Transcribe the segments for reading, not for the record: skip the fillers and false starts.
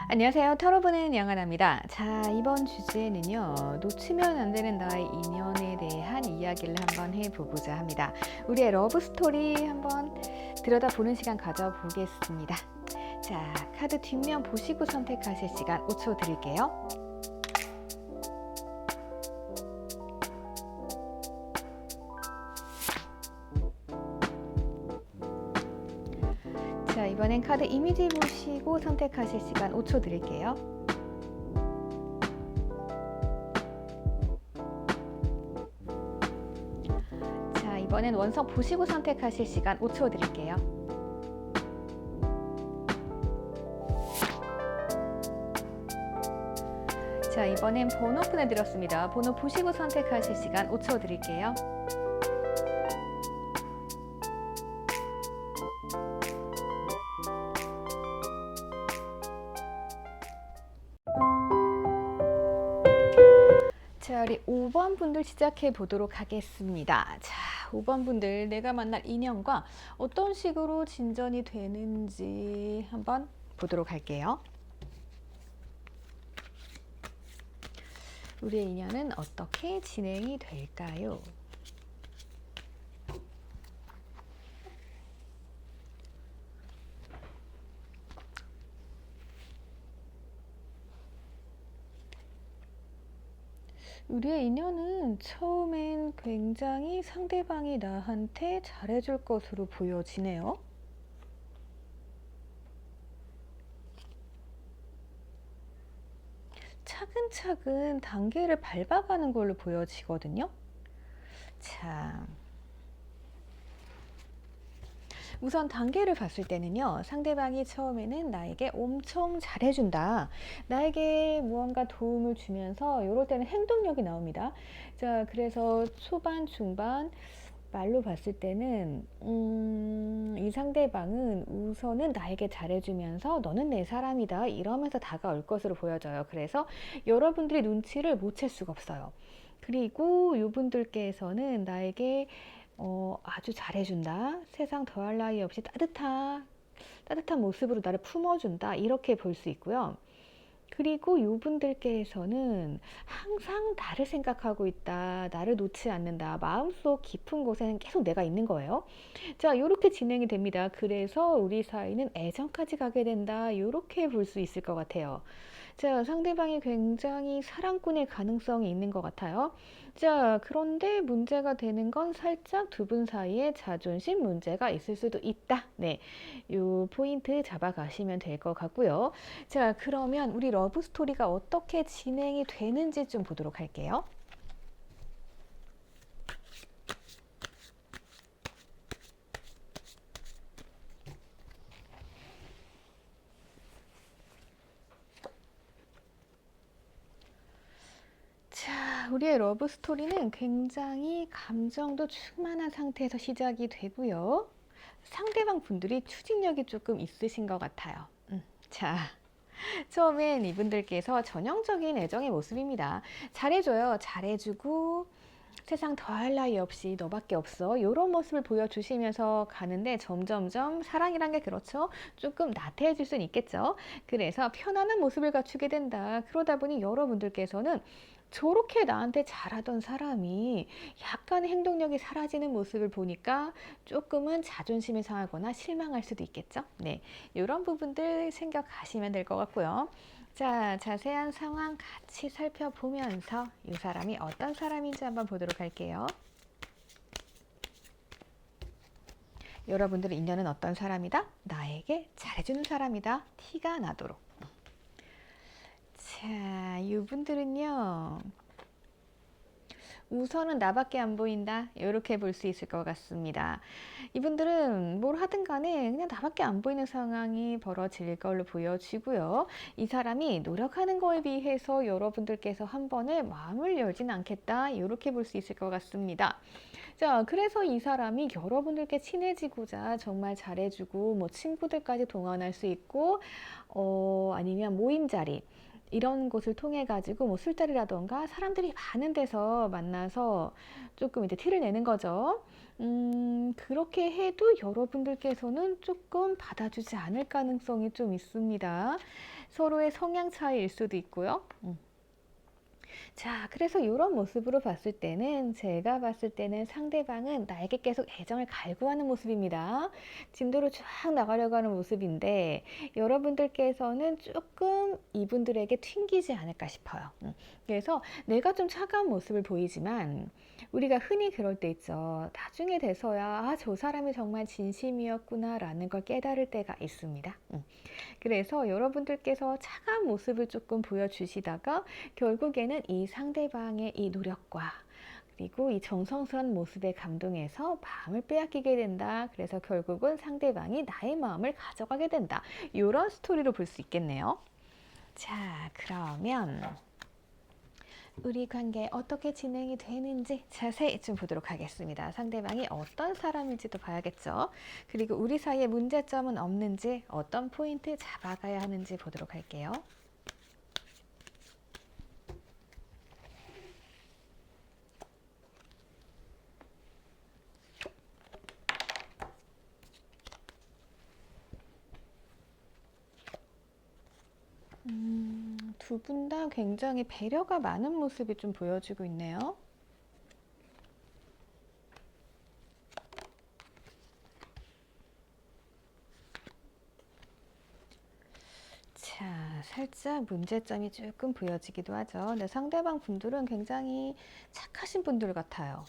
안녕하세요. 털어보는 양하나입니다. 자, 이번 주제는요, 놓치면 안 되는 나의 인연에 대한 이야기를 한번 해보고자 합니다. 우리의 러브 스토리 한번 들여다보는 시간 가져보겠습니다. 자, 카드 뒷면 보시고 선택하실 시간 5초 드릴게요. 자, 이번엔 카드 이미지 보시고 선택하실 시간 5초 드릴게요. 자, 이번엔 원석 보시고 선택하실 시간 5초 드릴게요. 자, 이번엔 번호 보내드렸습니다. 번호 보시고 선택하실 시간 5초 드릴게요. 자, 우리 5번 분들 시작해 보도록 하겠습니다. 자, 5번 분들, 내가 만날 인연과 어떤 식으로 진전이 되는지 한번 보도록 할게요. 우리의 인연은 어떻게 진행이 될까요? 우리의 인연은 처음엔 굉장히 상대방이 나한테 잘해줄 것으로 보여지네요. 차근차근 단계를 밟아가는 걸로 보여지거든요. 자, 우선 단계를 봤을 때는요, 상대방이 처음에는 나에게 엄청 잘해준다, 나에게 무언가 도움을 주면서 이럴 때는 행동력이 나옵니다. 자, 그래서 초반 중반 말로 봤을 때는 이 상대방은 우선은 나에게 잘해주면서 너는 내 사람이다 이러면서 다가올 것으로 보여져요. 그래서 여러분들이 눈치를 못 챌 수가 없어요. 그리고 이분들께서는 나에게 아주 잘해준다, 세상 더할 나위 없이 따뜻한 모습으로 나를 품어준다, 이렇게 볼 수 있고요. 그리고 이분들께서는 항상 나를 생각하고 있다, 나를 놓지 않는다, 마음속 깊은 곳에는 계속 내가 있는 거예요. 자, 이렇게 진행이 됩니다. 그래서 우리 사이는 애정까지 가게 된다, 이렇게 볼 수 있을 것 같아요. 자, 상대방이 굉장히 사랑꾼의 가능성이 있는 것 같아요. 자, 그런데 문제가 되는 건 살짝 두 분 사이에 자존심 문제가 있을 수도 있다. 네, 요 포인트 잡아가시면 될 것 같고요. 자, 그러면 우리 러브 스토리가 어떻게 진행이 되는지 좀 보도록 할게요. 자, 우리의 러브 스토리는 굉장히 감정도 충만한 상태에서 시작이 되고요. 상대방 분들이 추진력이 조금 있으신 것 같아요. 자, 처음엔 이분들께서 전형적인 애정의 모습입니다. 잘해줘요. 잘해주고 세상 더할 나위 없이 너밖에 없어, 이런 모습을 보여주시면서 가는데 점점점 사랑이란 게 그렇죠, 조금 나태해질 수는 있겠죠. 그래서 편안한 모습을 갖추게 된다. 그러다 보니 여러분들께서는 저렇게 나한테 잘하던 사람이 약간 행동력이 사라지는 모습을 보니까 조금은 자존심이 상하거나 실망할 수도 있겠죠. 네, 이런 부분들 생각하시면 될 것 같고요. 자, 자세한 상황 같이 살펴보면서 이 사람이 어떤 사람인지 한번 보도록 할게요. 여러분들의 인연은 어떤 사람이다? 나에게 잘해주는 사람이다. 티가 나도록. 자, 이분들은요, 우선은 나밖에 안 보인다, 이렇게 볼 수 있을 것 같습니다. 이분들은 뭘 하든 간에 그냥 나밖에 안 보이는 상황이 벌어질 걸로 보여지고요. 이 사람이 노력하는 거에 비해서 여러분들께서 한 번에 마음을 열진 않겠다, 이렇게 볼 수 있을 것 같습니다. 자, 그래서 이 사람이 여러분들께 친해지고자 정말 잘해주고 뭐 친구들까지 동원할 수 있고, 아니면 모임 자리, 이런 곳을 통해 가지고 뭐 술자리라던가 사람들이 많은 데서 만나서 조금 이제 티를 내는 거죠. 그렇게 해도 여러분들께서는 조금 받아주지 않을 가능성이 좀 있습니다. 서로의 성향 차이일 수도 있고요. 자, 그래서 이런 모습으로 봤을 때는 제가 봤을 때는 상대방은 나에게 계속 애정을 갈구하는 모습입니다. 진도를 쫙 나가려고 하는 모습인데 여러분들께서는 조금 이분들에게 튕기지 않을까 싶어요. 그래서 내가 좀 차가운 모습을 보이지만 우리가 흔히 그럴 때 있죠. 나중에 돼서야 아, 저 사람이 정말 진심이었구나라는 걸 깨달을 때가 있습니다. 그래서 여러분들께서 차가운 모습을 조금 보여주시다가 결국에는 이 상대방의 이 노력과 그리고 이 정성스러운 모습에 감동해서 마음을 빼앗기게 된다. 그래서 결국은 상대방이 나의 마음을 가져가게 된다. 이런 스토리로 볼 수 있겠네요. 자, 그러면 우리 관계 어떻게 진행이 되는지 자세히 좀 보도록 하겠습니다. 상대방이 어떤 사람인지도 봐야겠죠. 그리고 우리 사이에 문제점은 없는지 어떤 포인트 잡아가야 하는지 보도록 할게요. 두 분 다 굉장히 배려가 많은 모습이 좀 보여지고 있네요. 자, 살짝 문제점이 조금 보여지기도 하죠. 근데 상대방 분들은 굉장히 착하신 분들 같아요.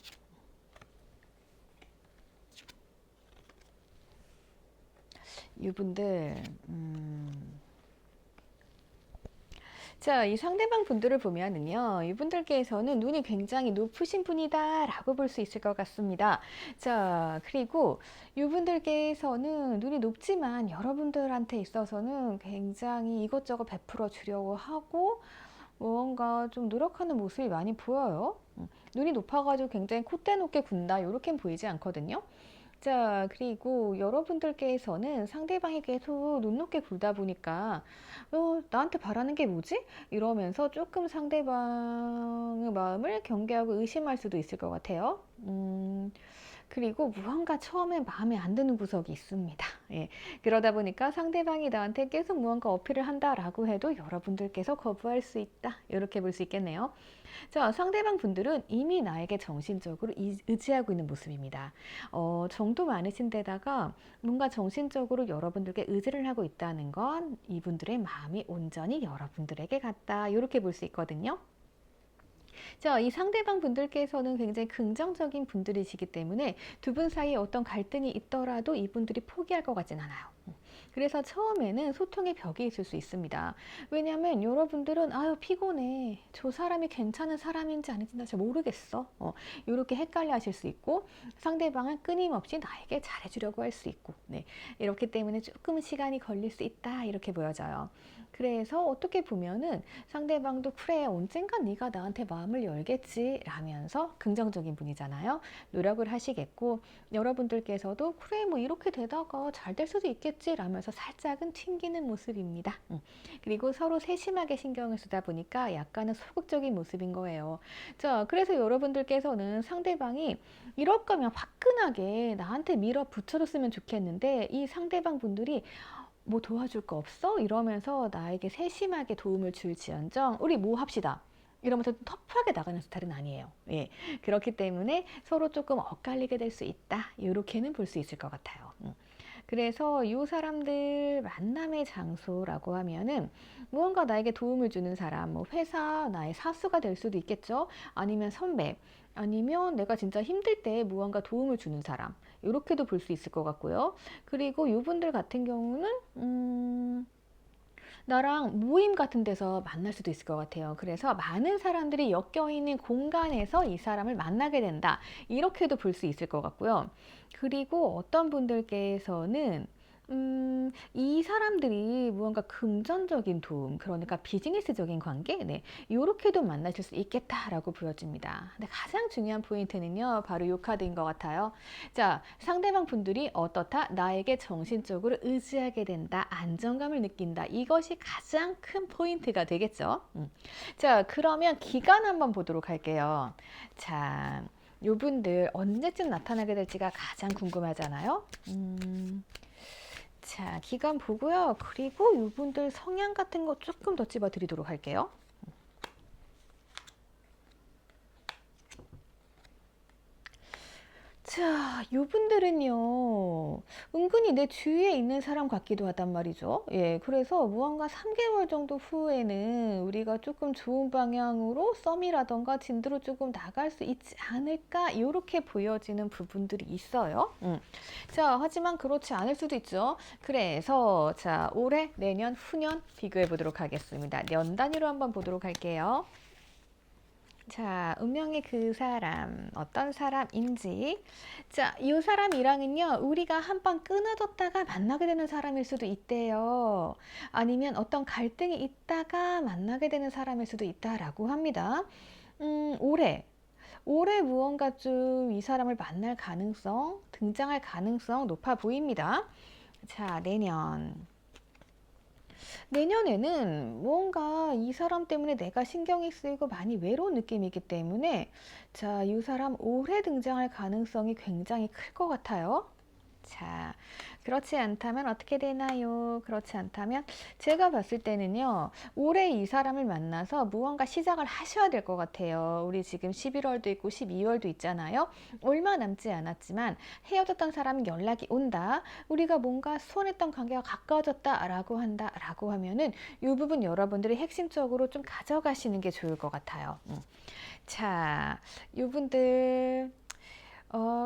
이분들, 자, 이 상대방 분들을 보면은요, 이분들께서는 눈이 굉장히 높으신 분이다 라고 볼 수 있을 것 같습니다. 자, 그리고 이분들께서는 눈이 높지만 여러분들한테 있어서는 굉장히 이것저것 베풀어 주려고 하고 뭔가 좀 노력하는 모습이 많이 보여요. 눈이 높아가지고 굉장히 콧대 높게 군다 이렇게 보이지 않거든요. 자, 그리고 여러분들께서는 상대방이 계속 눈 높게 굴다 보니까 나한테 바라는 게 뭐지? 이러면서 조금 상대방의 마음을 경계하고 의심할 수도 있을 것 같아요. 그리고 무언가 처음에 마음에 안 드는 구석이 있습니다. 예. 그러다 보니까 상대방이 나한테 계속 무언가 어필을 한다라고 해도 여러분들께서 거부할 수 있다. 이렇게 볼 수 있겠네요. 자, 상대방 분들은 이미 나에게 정신적으로 의지하고 있는 모습입니다. 정도 많으신 데다가 뭔가 정신적으로 여러분들께 의지를 하고 있다는 건 이분들의 마음이 온전히 여러분들에게 갔다. 이렇게 볼 수 있거든요. 자, 이 상대방 분들께서는 굉장히 긍정적인 분들이시기 때문에 두 분 사이에 어떤 갈등이 있더라도 이분들이 포기할 것 같진 않아요. 그래서 처음에는 소통의 벽이 있을 수 있습니다. 왜냐하면 여러분들은 아유 피곤해. 저 사람이 괜찮은 사람인지 아닌지 나 잘 모르겠어. 이렇게 헷갈려 하실 수 있고 상대방은 끊임없이 나에게 잘해주려고 할 수 있고 네. 이렇기 때문에 조금 시간이 걸릴 수 있다 이렇게 보여져요. 그래서 어떻게 보면은 상대방도 그래 언젠간 네가 나한테 마음을 열겠지 라면서 긍정적인 분이잖아요. 노력을 하시겠고 여러분들께서도 그래 뭐 이렇게 되다가 잘 될 수도 있겠지 라면서 살짝은 튕기는 모습입니다. 그리고 서로 세심하게 신경을 쓰다 보니까 약간은 소극적인 모습인 거예요. 자, 그래서 여러분들께서는 상대방이 이럴 거면 화끈하게 나한테 밀어붙여줬으면 좋겠는데 이 상대방 분들이 뭐 도와줄 거 없어? 이러면서 나에게 세심하게 도움을 줄지언정 우리 뭐 합시다. 이러면서 터프하게 나가는 스타일은 아니에요. 예. 그렇기 때문에 서로 조금 엇갈리게 될 수 있다. 이렇게는 볼 수 있을 것 같아요. 그래서 이 사람들 만남의 장소라고 하면은 무언가 나에게 도움을 주는 사람, 뭐 회사 나의 사수가 될 수도 있겠죠. 아니면 선배, 아니면 내가 진짜 힘들 때 무언가 도움을 주는 사람. 이렇게도 볼 수 있을 것 같고요. 그리고 이분들 같은 경우는 나랑 모임 같은 데서 만날 수도 있을 것 같아요. 그래서 많은 사람들이 엮여 있는 공간에서 이 사람을 만나게 된다. 이렇게도 볼 수 있을 것 같고요. 그리고 어떤 분들께서는 이 사람들이 무언가 금전적인 도움, 그러니까 비즈니스적인 관계, 네, 요렇게도 만나실 수 있겠다라고 보여집니다. 근데 가장 중요한 포인트는요, 바로 이 카드인 것 같아요. 자, 상대방 분들이 어떻다? 나에게 정신적으로 의지하게 된다, 안정감을 느낀다. 이것이 가장 큰 포인트가 되겠죠. 자, 그러면 기간 한번 보도록 할게요. 자, 요분들 언제쯤 나타나게 될지가 가장 궁금하잖아요. 자, 기간 보고요. 그리고 이분들 성향 같은 거 조금 더 찝어 드리도록 할게요. 자, 요분들은요, 은근히 내 주위에 있는 사람 같기도 하단 말이죠. 예, 그래서 무언가 3개월 정도 후에는 우리가 조금 좋은 방향으로 썸이라던가 진도로 조금 나갈 수 있지 않을까, 이렇게 보여지는 부분들이 있어요. 자, 하지만 그렇지 않을 수도 있죠. 그래서, 자, 올해, 내년, 후년 비교해 보도록 하겠습니다. 년 단위로 한번 보도록 할게요. 자, 운명의 그 사람, 어떤 사람인지. 자, 이 사람이랑은요, 우리가 한 번 끊어졌다가 만나게 되는 사람일 수도 있대요. 아니면 어떤 갈등이 있다가 만나게 되는 사람일 수도 있다라고 합니다. 올해 무언가 좀 이 사람을 만날 가능성, 등장할 가능성 높아 보입니다. 자, 내년에는 뭔가 이 사람 때문에 내가 신경이 쓰이고 많이 외로운 느낌이기 때문에 자, 이 사람 올해 등장할 가능성이 굉장히 클 것 같아요. 자, 그렇지 않다면 어떻게 되나요? 그렇지 않다면 제가 봤을 때는요, 올해 이 사람을 만나서 무언가 시작을 하셔야 될 것 같아요. 우리 지금 11월도 있고 12월도 있잖아요. 얼마 남지 않았지만 헤어졌던 사람이 연락이 온다. 우리가 뭔가 소원했던 관계가 가까워졌다라고 한다라고 하면은 이 부분 여러분들이 핵심적으로 좀 가져가시는 게 좋을 것 같아요. 자, 이분들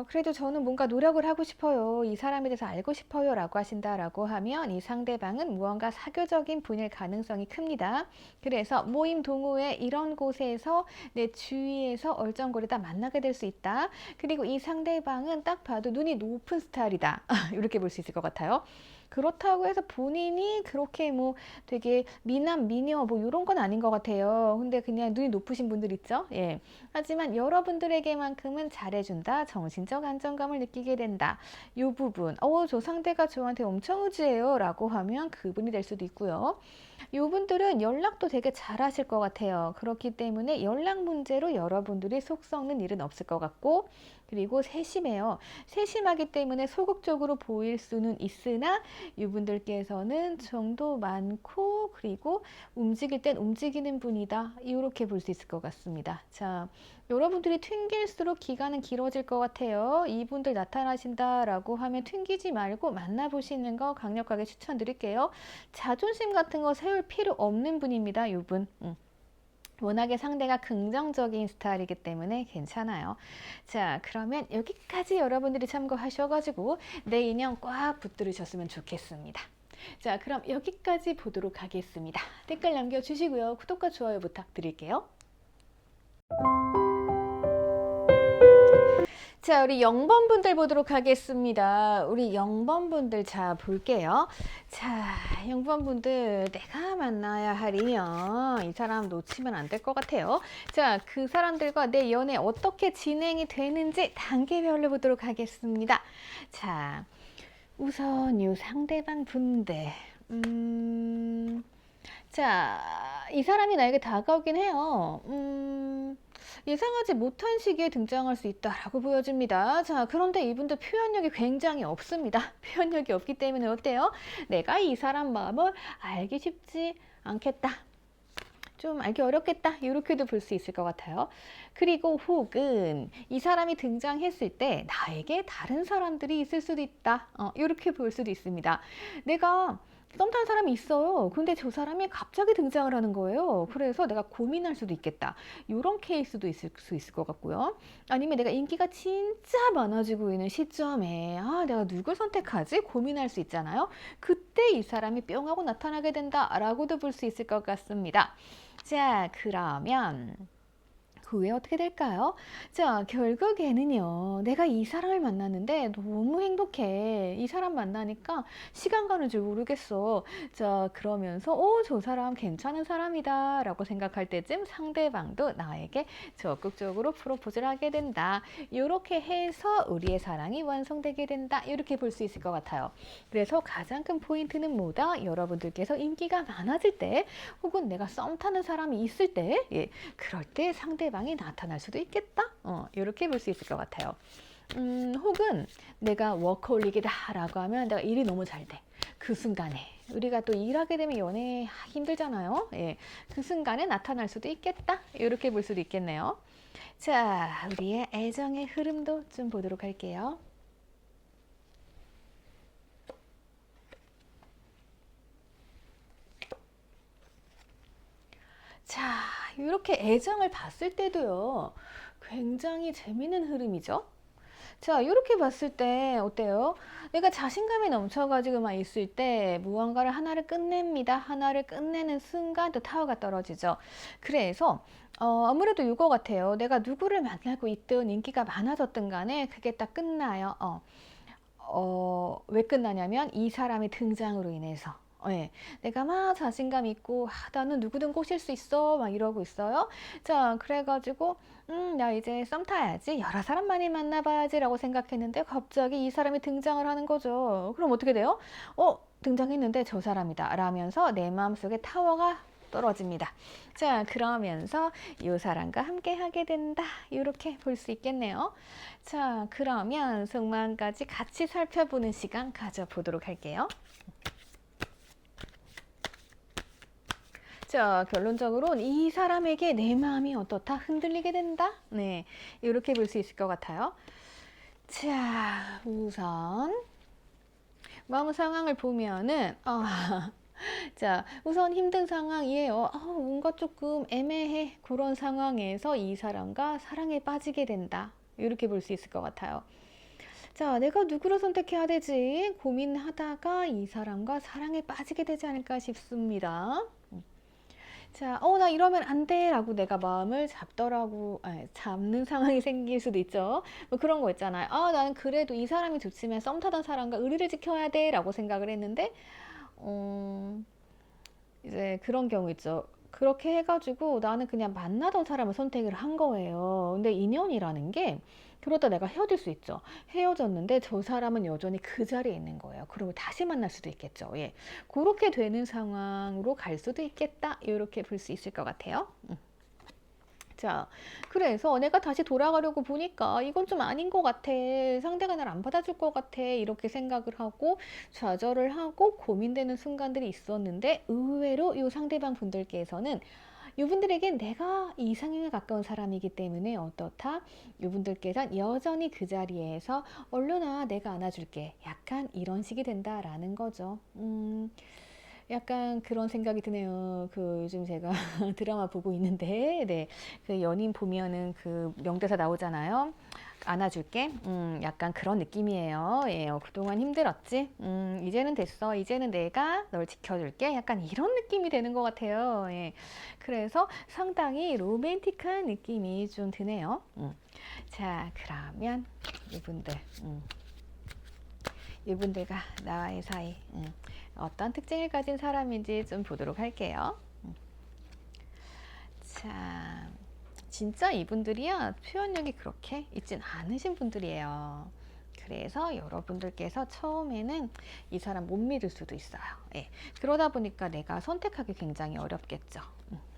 그래도 저는 뭔가 노력을 하고 싶어요. 이 사람에 대해서 알고 싶어요. 라고 하신다라고 하면 이 상대방은 무언가 사교적인 분일 가능성이 큽니다. 그래서 모임 동호회 이런 곳에서 내 주위에서 얼쩡거리다 만나게 될 수 있다. 그리고 이 상대방은 딱 봐도 눈이 높은 스타일이다. 이렇게 볼 수 있을 것 같아요. 그렇다고 해서 본인이 그렇게 뭐 되게 미남, 미녀 뭐 이런 건 아닌 것 같아요. 근데 그냥 눈이 높으신 분들 있죠? 예. 하지만 여러분들에게만큼은 잘해준다. 정신적 안정감을 느끼게 된다. 이 부분. 저 상대가 저한테 엄청 의지해요. 라고 하면 그분이 될 수도 있고요. 이분들은 연락도 되게 잘하실 것 같아요. 그렇기 때문에 연락 문제로 여러분들이 속 썩는 일은 없을 것 같고, 그리고 세심해요. 세심하기 때문에 소극적으로 보일 수는 있으나 이분들께서는 정도 많고, 그리고 움직일 땐 움직이는 분이다. 이렇게 볼 수 있을 것 같습니다. 자, 여러분들이 튕길수록 기간은 길어질 것 같아요. 이분들 나타나신다라고 하면 튕기지 말고 만나보시는 거 강력하게 추천드릴게요. 자존심 같은 거 세울 필요 없는 분입니다. 이분. 워낙에 상대가 긍정적인 스타일이기 때문에 괜찮아요. 자, 그러면 여기까지 여러분들이 참고하셔가지고 내 인연 꽉 붙들으셨으면 좋겠습니다. 자, 그럼 여기까지 보도록 하겠습니다. 댓글 남겨주시고요. 구독과 좋아요 부탁드릴게요. 자, 우리 0번 분들 보도록 하겠습니다. 우리 0번 분들 자 볼게요. 자, 0번 분들 내가 만나야 하리면 이 사람 놓치면 안 될 것 같아요. 자, 그 사람들과 내 연애 어떻게 진행이 되는지 단계별로 보도록 하겠습니다. 자, 우선 이 상대방 분들 자, 이 사람이 나에게 다가오긴 해요. 예상하지 못한 시기에 등장할 수 있다라고 보여집니다. 자, 그런데 이분들 표현력이 굉장히 없습니다. 표현력이 없기 때문에 어때요? 내가 이 사람 마음을 알기 쉽지 않겠다. 좀 알기 어렵겠다. 이렇게도 볼 수 있을 것 같아요. 그리고 혹은 이 사람이 등장했을 때 나에게 다른 사람들이 있을 수도 있다. 이렇게 볼 수도 있습니다. 내가 썸 탄 사람이 있어요. 근데 저 사람이 갑자기 등장을 하는 거예요. 그래서 내가 고민할 수도 있겠다. 이런 케이스도 있을 수 있을 것 같고요. 아니면 내가 인기가 진짜 많아지고 있는 시점에 내가 누굴 선택하지? 고민할 수 있잖아요. 그때 이 사람이 뿅 하고 나타나게 된다라고도 볼 수 있을 것 같습니다. 자, 그러면 그 후에 어떻게 될까요? 자, 결국에는요, 내가 이 사람을 만났는데 너무 행복해. 이 사람 만나니까 시간 가는 줄 모르겠어. 자, 그러면서, 저 사람 괜찮은 사람이다. 라고 생각할 때쯤 상대방도 나에게 적극적으로 프로포즈를 하게 된다. 이렇게 해서 우리의 사랑이 완성되게 된다. 이렇게 볼 수 있을 것 같아요. 그래서 가장 큰 포인트는 뭐다? 여러분들께서 인기가 많아질 때, 혹은 내가 썸 타는 사람이 있을 때, 예, 그럴 때 상대방이 나타날 수도 있겠다. 이렇게 볼 수 있을 것 같아요. 혹은 내가 워커홀릭이다 라고 하면 내가 일이 너무 잘 돼. 그 순간에 우리가 또 일하게 되면 연애 힘들잖아요. 예, 그 순간에 나타날 수도 있겠다. 이렇게 볼 수도 있겠네요. 자, 우리의 애정의 흐름도 좀 보도록 할게요. 자, 이렇게 애정을 봤을 때도요, 굉장히 재미있는 흐름이죠. 자, 이렇게 봤을 때 어때요? 내가 자신감이 넘쳐가지고 막 있을 때 무언가를 하나를 끝냅니다. 하나를 끝내는 순간 또 타워가 떨어지죠. 그래서 아무래도 이거 같아요. 내가 누구를 만나고 있든 인기가 많아졌든 간에 그게 딱 끝나요. 왜 끝나냐면 이 사람의 등장으로 인해서. 예, 내가 막 자신감 있고 나는 누구든 꼬실 수 있어 막 이러고 있어요. 자, 그래가지고 나 이제 썸 타야지, 여러 사람 많이 만나봐야지 라고 생각했는데 갑자기 이 사람이 등장을 하는 거죠. 그럼 어떻게 돼요? 등장했는데 저 사람이다 라면서 내 마음속에 타워가 떨어집니다. 자, 그러면서 이 사람과 함께 하게 된다. 이렇게 볼 수 있겠네요. 자, 그러면 속마음까지 같이 살펴보는 시간 가져보도록 할게요. 자, 결론적으로는 이 사람에게 내 마음이 어떻다? 흔들리게 된다? 네, 이렇게 볼 수 있을 것 같아요. 자, 우선 마음 상황을 보면은 자, 우선 힘든 상황이에요. 뭔가 조금 애매해. 그런 상황에서 이 사람과 사랑에 빠지게 된다. 이렇게 볼 수 있을 것 같아요. 자, 내가 누구를 선택해야 되지? 고민하다가 이 사람과 사랑에 빠지게 되지 않을까 싶습니다. 자, 나 이러면 안 돼. 라고 내가 마음을 잡는 상황이 생길 수도 있죠. 뭐 그런 거 있잖아요. 나는 그래도 이 사람이 좋지만 썸 타던 사람과 의리를 지켜야 돼. 라고 생각을 했는데, 이제 그런 경우 있죠. 그렇게 해가지고 나는 그냥 만나던 사람을 선택을 한 거예요. 근데 인연이라는 게 그러다 내가 헤어질 수 있죠. 헤어졌는데 저 사람은 여전히 그 자리에 있는 거예요. 그리고 다시 만날 수도 있겠죠. 예. 그렇게 되는 상황으로 갈 수도 있겠다. 이렇게 볼 수 있을 것 같아요. 자, 그래서 내가 다시 돌아가려고 보니까 이건 좀 아닌 것 같아. 상대가 날 안 받아줄 것 같아. 이렇게 생각을 하고 좌절을 하고 고민되는 순간들이 있었는데 의외로 이 상대방 분들께서는 이분들에겐 내가 이상형에 가까운 사람이기 때문에 어떻다? 이분들께서는 여전히 그 자리에서 얼른 내가 안아줄게. 약간 이런 식이 된다라는 거죠. 약간 그런 생각이 드네요. 요즘 제가 드라마 보고 있는데, 네. 그 연인 보면은 그 명대사 나오잖아요. 안아줄게. 약간 그런 느낌이에요. 예, 그동안 힘들었지? 이제는 됐어. 이제는 내가 널 지켜줄게. 약간 이런 느낌이 되는 것 같아요. 예. 그래서 상당히 로맨틱한 느낌이 좀 드네요. 자, 그러면 이분들과 나와의 사이, 어떤 특징을 가진 사람인지 좀 보도록 할게요. 자, 진짜 이분들이야 표현력이 그렇게 있진 않으신 분들이에요. 그래서 여러분들께서 처음에는 이 사람 못 믿을 수도 있어요. 예. 그러다 보니까 내가 선택하기 굉장히 어렵겠죠.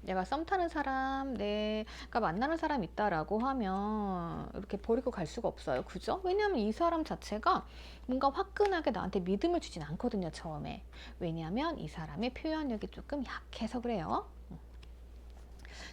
내가 썸 타는 사람, 내가 만나는 사람 있다라고 하면 이렇게 버리고 갈 수가 없어요. 그죠? 왜냐하면 이 사람 자체가 뭔가 화끈하게 나한테 믿음을 주진 않거든요, 처음에. 왜냐하면 이 사람의 표현력이 조금 약해서 그래요.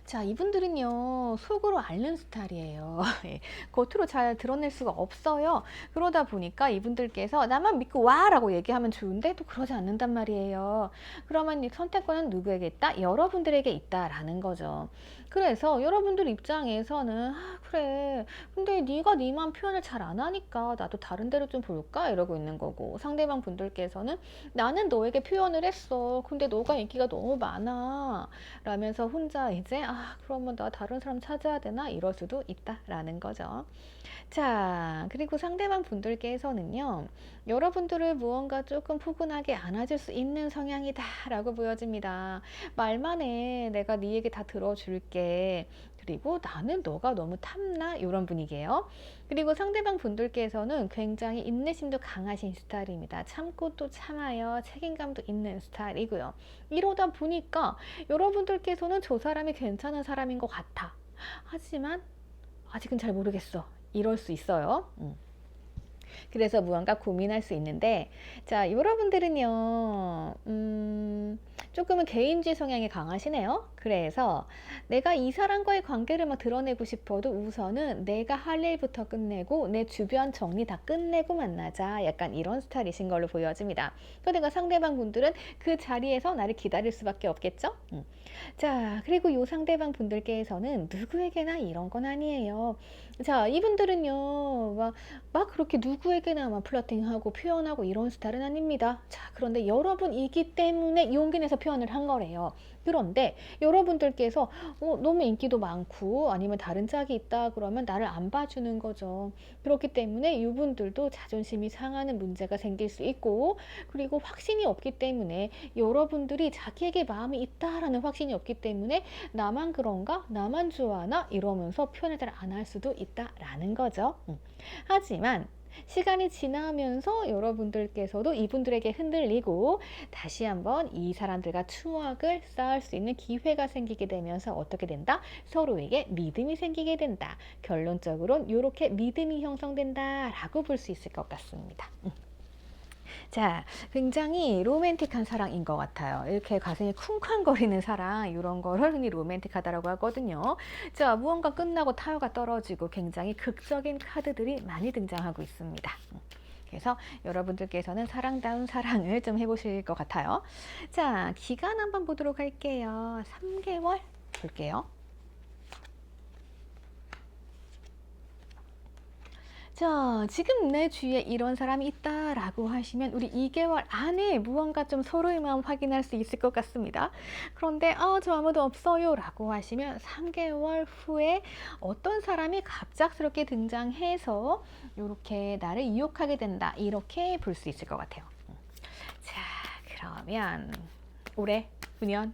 자, 이분들은요, 속으로 앓는 스타일이에요. 예, 겉으로 잘 드러낼 수가 없어요. 그러다 보니까 이분들께서 나만 믿고 와! 라고 얘기하면 좋은데 또 그러지 않는단 말이에요. 그러면 이 선택권은 누구에게 있다? 여러분들에게 있다라는 거죠. 그래서 여러분들 입장에서는 아 그래 근데 네가 네 맘 표현을 잘 안 하니까 나도 다른 데로 좀 볼까 이러고 있는 거고, 상대방 분들께서는 나는 너에게 표현을 했어 근데 너가 인기가 너무 많아 라면서 혼자 이제 아 그러면 나 다른 사람 찾아야 되나 이럴 수도 있다라는 거죠. 자, 그리고 상대방 분들께서는요, 여러분들을 무언가 조금 포근하게 안아줄 수 있는 성향이다 라고 보여집니다. 말만 해. 내가 네 얘기 다 들어줄게. 그리고 나는 너가 너무 탐나? 이런 분위기예요. 그리고 상대방 분들께서는 굉장히 인내심도 강하신 스타일입니다. 참고 또 참아요. 책임감도 있는 스타일이고요. 이러다 보니까 여러분들께서는 저 사람이 괜찮은 사람인 것 같아. 하지만 아직은 잘 모르겠어. 이럴 수 있어요. 그래서 무언가 고민할 수 있는데, 자, 여러분들은요, 조금은 개인주의 성향이 강하시네요. 그래서 내가 이 사람과의 관계를 막 드러내고 싶어도 우선은 내가 할 일부터 끝내고 내 주변 정리 다 끝내고 만나자. 약간 이런 스타일이신 걸로 보여집니다. 그러니까 상대방 분들은 그 자리에서 나를 기다릴 수밖에 없겠죠? 자, 그리고 이 상대방 분들께서는 누구에게나 이런 건 아니에요. 자, 이분들은요, 막 그렇게 누구에게나 막 플러팅하고 표현하고 이런 스타일은 아닙니다. 자, 그런데 여러분이기 때문에 용기 내서 표현을 한 거래요. 그런데 여러분들께서 너무 인기도 많고 아니면 다른 짝이 있다 그러면 나를 안 봐주는 거죠. 그렇기 때문에 이분들도 자존심이 상하는 문제가 생길 수 있고, 그리고 확신이 없기 때문에 여러분들이 자기에게 마음이 있다라는 확신이 없기 때문에 나만 그런가? 나만 좋아하나? 이러면서 표현을 잘 안 할 수도 있다라는 거죠. 하지만 시간이 지나면서 여러분들께서도 이분들에게 흔들리고 다시 한번 이 사람들과 추억을 쌓을 수 있는 기회가 생기게 되면서 어떻게 된다? 서로에게 믿음이 생기게 된다. 결론적으로는 이렇게 믿음이 형성된다 라고 볼 수 있을 것 같습니다. 자, 굉장히 로맨틱한 사랑인 것 같아요. 이렇게 가슴이 쿵쾅거리는 사랑, 이런 거를 흔히 로맨틱하다라고 하거든요. 자, 무언가 끝나고 타요가 떨어지고 굉장히 극적인 카드들이 많이 등장하고 있습니다. 그래서 여러분들께서는 사랑다운 사랑을 좀 해보실 것 같아요. 자, 기간 한번 보도록 할게요. 3개월 볼게요. 자, 지금 내 주위에 이런 사람이 있다라고 하시면 우리 2개월 안에 무언가 좀 서로의 마음 확인할 수 있을 것 같습니다. 그런데 저 아무도 없어요 라고 하시면 3개월 후에 어떤 사람이 갑작스럽게 등장해서 이렇게 나를 유혹하게 된다, 이렇게 볼 수 있을 것 같아요. 자, 그러면 올해, 후년,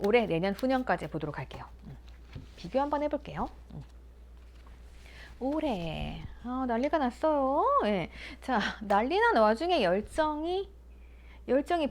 올해, 내년, 후년까지 보도록 할게요. 비교 한번 해볼게요. 올해 난리가 났어요. 예. 자, 난리 난 와중에 열정이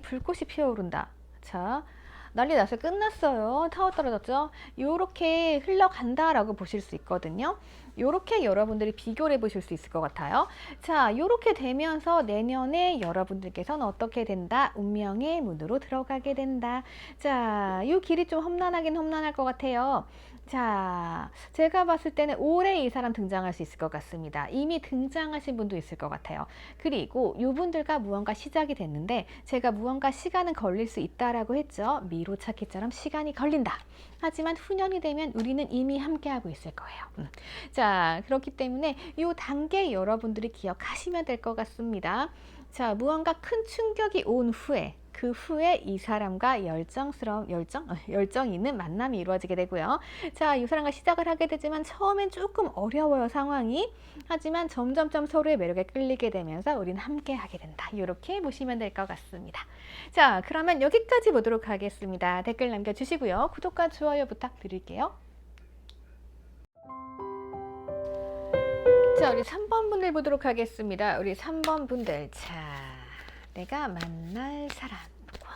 불꽃이 피어오른다. 자, 난리 났어요. 끝났어요. 타워 떨어졌죠. 요렇게 흘러간다라고 보실 수 있거든요. 요렇게 여러분들이 비교를 해보실 수 있을 것 같아요. 자, 요렇게 되면서 내년에 여러분들께서는 어떻게 된다? 운명의 문으로 들어가게 된다. 자, 요 길이 좀 험난하긴 험난할 것 같아요. 자, 제가 봤을 때는 올해 이 사람 등장할 수 있을 것 같습니다. 이미 등장하신 분도 있을 것 같아요. 그리고 이분들과 무언가 시작이 됐는데 제가 무언가 시간은 걸릴 수 있다라고 했죠. 미로찾기처럼 시간이 걸린다. 하지만 후년이 되면 우리는 이미 함께하고 있을 거예요. 자, 그렇기 때문에 이 단계 여러분들이 기억하시면 될 것 같습니다. 자, 무언가 큰 충격이 온 후에 그 후에 이 사람과 열정 있는 만남이 이루어지게 되고요. 자, 이 사람과 시작을 하게 되지만 처음엔 조금 어려워요, 상황이. 하지만 점점점 서로의 매력에 끌리게 되면서 우리는 함께 하게 된다. 이렇게 보시면 될 것 같습니다. 자, 그러면 여기까지 보도록 하겠습니다. 댓글 남겨주시고요. 구독과 좋아요 부탁드릴게요. 자, 우리 3번 분들 보도록 하겠습니다. 우리 3번 분들. 자, 내가 만날 사람.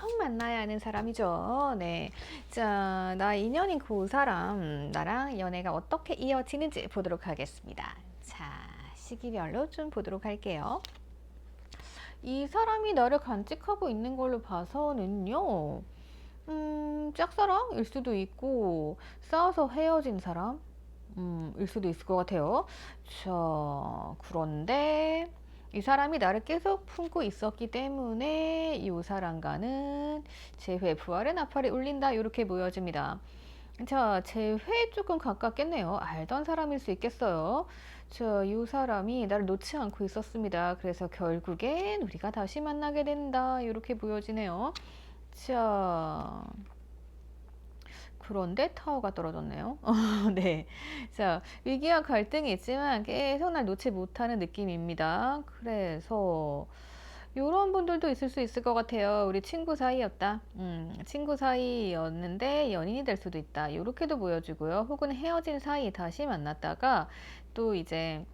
꼭 만나야 하는 사람이죠. 네. 자, 나 인연인 그 사람, 나랑 연애가 어떻게 이어지는지 보도록 하겠습니다. 자, 시기별로 좀 보도록 할게요. 이 사람이 나를 간직하고 있는 걸로 봐서는요, 짝사랑일 수도 있고, 싸워서 헤어진 사람, 일 수도 있을 것 같아요. 자, 그런데 이 사람이 나를 계속 품고 있었기 때문에 이 사람과는 재회, 부활의 나팔이 울린다, 이렇게 보여집니다. 자, 제 회에 조금 가깝겠네요. 알던 사람일 수 있겠어요. 자, 이 사람이 나를 놓지 않고 있었습니다. 그래서 결국엔 우리가 다시 만나게 된다. 이렇게 보여지네요. 자, 그런데 타워가 떨어졌네요. 네. 자, 위기와 갈등이 있지만 계속 날 놓지 못하는 느낌입니다. 그래서 요런 분들도 있을 수 있을 것 같아요. 우리 친구 사이였다. 친구 사이였는데 연인이 될 수도 있다. 요렇게도 보여주고요. 혹은 헤어진 사이 다시 만났다가 또 이제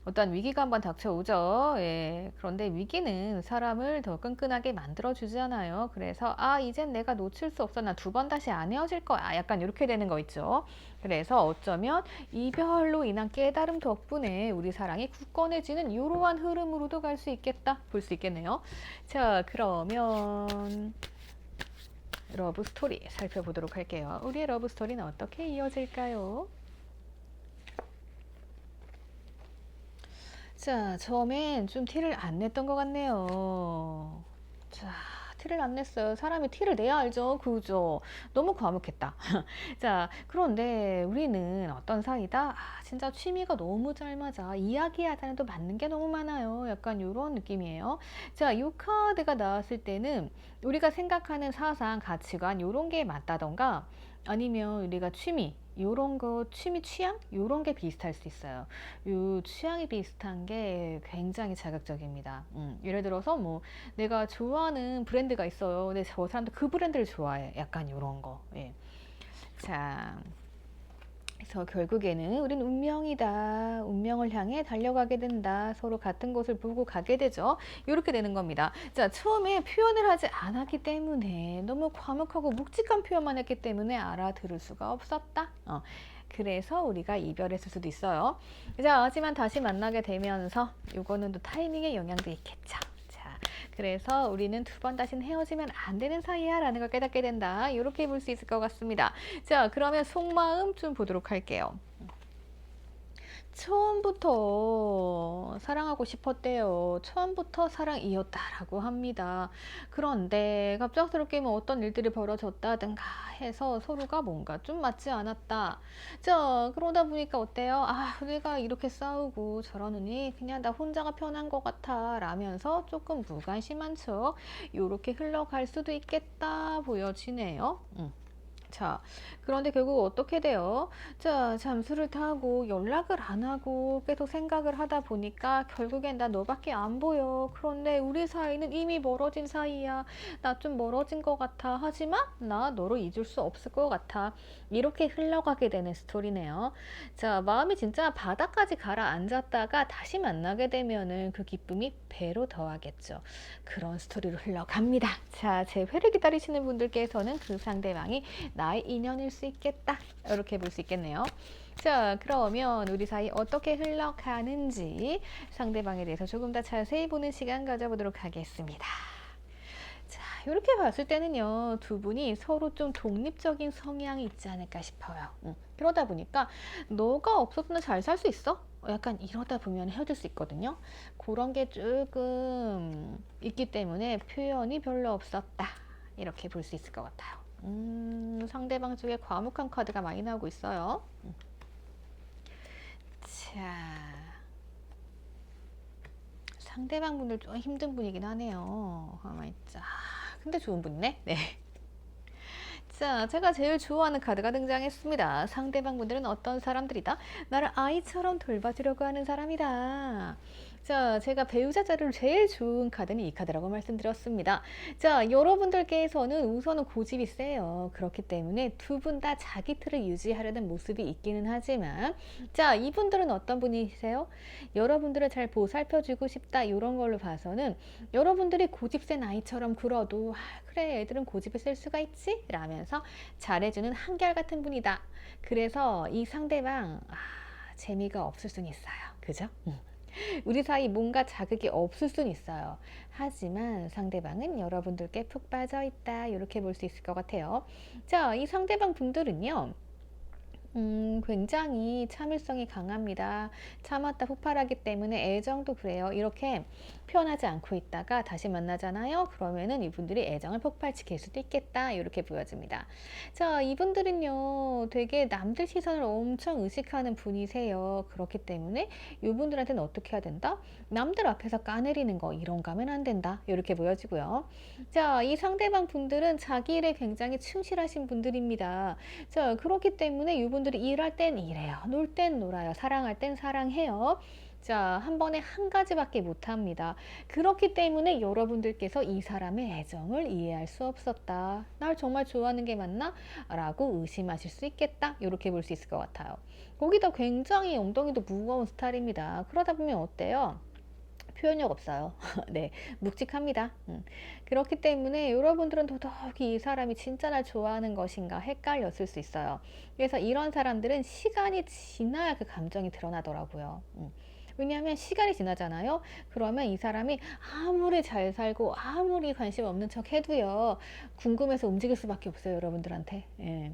어떤 위기가 한번 닥쳐오죠. 예. 그런데 위기는 사람을 더 끈끈하게 만들어주잖아요. 그래서, 아, 이젠 내가 놓칠 수 없어. 나 두 번 다시 안 헤어질 거야. 약간 이렇게 되는 거 있죠. 그래서 어쩌면 이별로 인한 깨달음 덕분에 우리 사랑이 굳건해지는 이러한 흐름으로도 갈 수 있겠다. 볼 수 있겠네요. 자, 그러면 러브 스토리 살펴보도록 할게요. 우리의 러브 스토리는 어떻게 이어질까요? 자, 처음엔 좀 티를 안 냈던 것 같네요. 자, 티를 안 냈어요. 사람이 티를 내야 알죠. 그죠? 너무 과묵했다. 자, 그런데 우리는 어떤 사이다? 아, 진짜 취미가 너무 잘 맞아. 이야기하자는 또 맞는 게 너무 많아요. 약간 이런 느낌이에요. 자, 이 카드가 나왔을 때는 우리가 생각하는 사상, 가치관, 이런 게 맞다던가 아니면 우리가 취미, 요런 거, 취미 취향? 요런 게 비슷할 수 있어요. 요 취향이 비슷한 게 굉장히 자극적입니다. 예를 들어서 뭐 내가 좋아하는 브랜드가 있어요. 근데 저 사람도 그 브랜드를 좋아해. 약간 요런 거. 예. 자, 그래서 결국에는 우린 운명이다. 운명을 향해 달려가게 된다. 서로 같은 곳을 보고 가게 되죠. 이렇게 되는 겁니다. 자, 처음에 표현을 하지 않았기 때문에 너무 과묵하고 묵직한 표현만 했기 때문에 알아들을 수가 없었다. 그래서 우리가 이별했을 수도 있어요. 자, 하지만 다시 만나게 되면서 이거는 또 타이밍의 영향도 있겠죠. 자, 그래서 우리는 두 번 다시는 헤어지면 안 되는 사이야 라는 걸 깨닫게 된다. 이렇게 볼 수 있을 것 같습니다. 자, 그러면 속마음 좀 보도록 할게요. 처음부터 사랑하고 싶었대요. 처음부터 사랑이었다라고 합니다. 그런데 갑작스럽게 뭐 어떤 일들이 벌어졌다든가 해서 서로가 뭔가 좀 맞지 않았다. 자, 그러다 보니까 어때요? 아, 내가 이렇게 싸우고 저러느니 그냥 나 혼자가 편한 것 같아. 라면서 조금 무관심한 척 이렇게 흘러갈 수도 있겠다 보여지네요. 자, 그런데 결국 어떻게 돼요? 자, 잠수를 타고 연락을 안 하고 계속 생각을 하다 보니까 결국엔 나 너밖에 안 보여. 그런데 우리 사이는 이미 멀어진 사이야. 나 좀 멀어진 것 같아. 하지만 나 너를 잊을 수 없을 것 같아. 이렇게 흘러가게 되는 스토리네요. 자, 마음이 진짜 바닥까지 가라앉았다가 다시 만나게 되면은 그 기쁨이 배로 더하겠죠. 그런 스토리로 흘러갑니다. 자, 제 회를 기다리시는 분들께서는 그 상대방이 나의 인연일 수 있겠다. 이렇게 볼 수 있겠네요. 자, 그러면 우리 사이 어떻게 흘러가는지 상대방에 대해서 조금 더 자세히 보는 시간 가져보도록 하겠습니다. 자, 이렇게 봤을 때는요, 두 분이 서로 좀 독립적인 성향이 있지 않을까 싶어요. 그러다 보니까 너가 없어도 나 잘 살 수 있어? 약간 이러다 보면 헤어질 수 있거든요. 그런 게 조금 있기 때문에 표현이 별로 없었다. 이렇게 볼 수 있을 것 같아요. 상대방 쪽에 과묵한 카드가 많이 나오고 있어요. 자, 상대방 분들 좀 힘든 분이긴 하네요. 가만히 있자. 근데 좋은 분이네. 네. 자, 제가 제일 좋아하는 카드가 등장했습니다. 상대방 분들은 어떤 사람들이다? 나를 아이처럼 돌봐주려고 하는 사람이다. 자, 제가 배우자 자리로 제일 좋은 카드는 이 카드라고 말씀드렸습니다. 자, 여러분들께서는 우선은 고집이 세요. 그렇기 때문에 두 분 다 자기 틀을 유지하려는 모습이 있기는 하지만, 자, 이분들은 어떤 분이세요? 여러분들을 잘 보살펴주고 싶다. 이런 걸로 봐서는 여러분들이 고집 센 아이처럼 굴어도, 그래, 애들은 고집을 쓸 수가 있지? 라면서 잘해주는 한결같은 분이다. 그래서 이 상대방, 재미가 없을 수는 있어요. 그죠? 우리 사이 뭔가 자극이 없을 수는 있어요. 하지만 상대방은 여러분들께 푹 빠져 있다. 이렇게 볼 수 있을 것 같아요. 자, 이 상대방 분들은요. 굉장히 참을성이 강합니다. 참았다 폭발하기 때문에 애정도 그래요. 이렇게 표현하지 않고 있다가 다시 만나잖아요. 그러면은 이분들이 애정을 폭발시킬 수도 있겠다. 이렇게 보여집니다. 자, 이분들은요, 되게 남들 시선을 엄청 의식하는 분이세요. 그렇기 때문에 이분들한테는 어떻게 해야 된다? 남들 앞에서 까내리는 거, 이런 거 하면 안 된다. 이렇게 보여지고요. 자, 이 상대방 분들은 자기 일에 굉장히 충실하신 분들입니다. 자, 그렇기 때문에 이분들이 일할 땐 일해요. 놀 땐 놀아요. 사랑할 땐 사랑해요. 자, 한 번에 한 가지밖에 못 합니다. 그렇기 때문에 여러분들께서 이 사람의 애정을 이해할 수 없었다. 날 정말 좋아하는 게 맞나? 라고 의심하실 수 있겠다. 이렇게 볼 수 있을 것 같아요. 거기다 굉장히 엉덩이도 무거운 스타일입니다. 그러다 보면 어때요? 표현력 없어요. 네, 묵직합니다. 그렇기 때문에 여러분들은 더더욱이 이 사람이 진짜 날 좋아하는 것인가 헷갈렸을 수 있어요. 그래서 이런 사람들은 시간이 지나야 그 감정이 드러나더라고요. 왜냐하면 시간이 지나잖아요. 그러면 이 사람이 아무리 잘 살고 아무리 관심 없는 척 해도요, 궁금해서 움직일 수밖에 없어요, 여러분들한테. 예.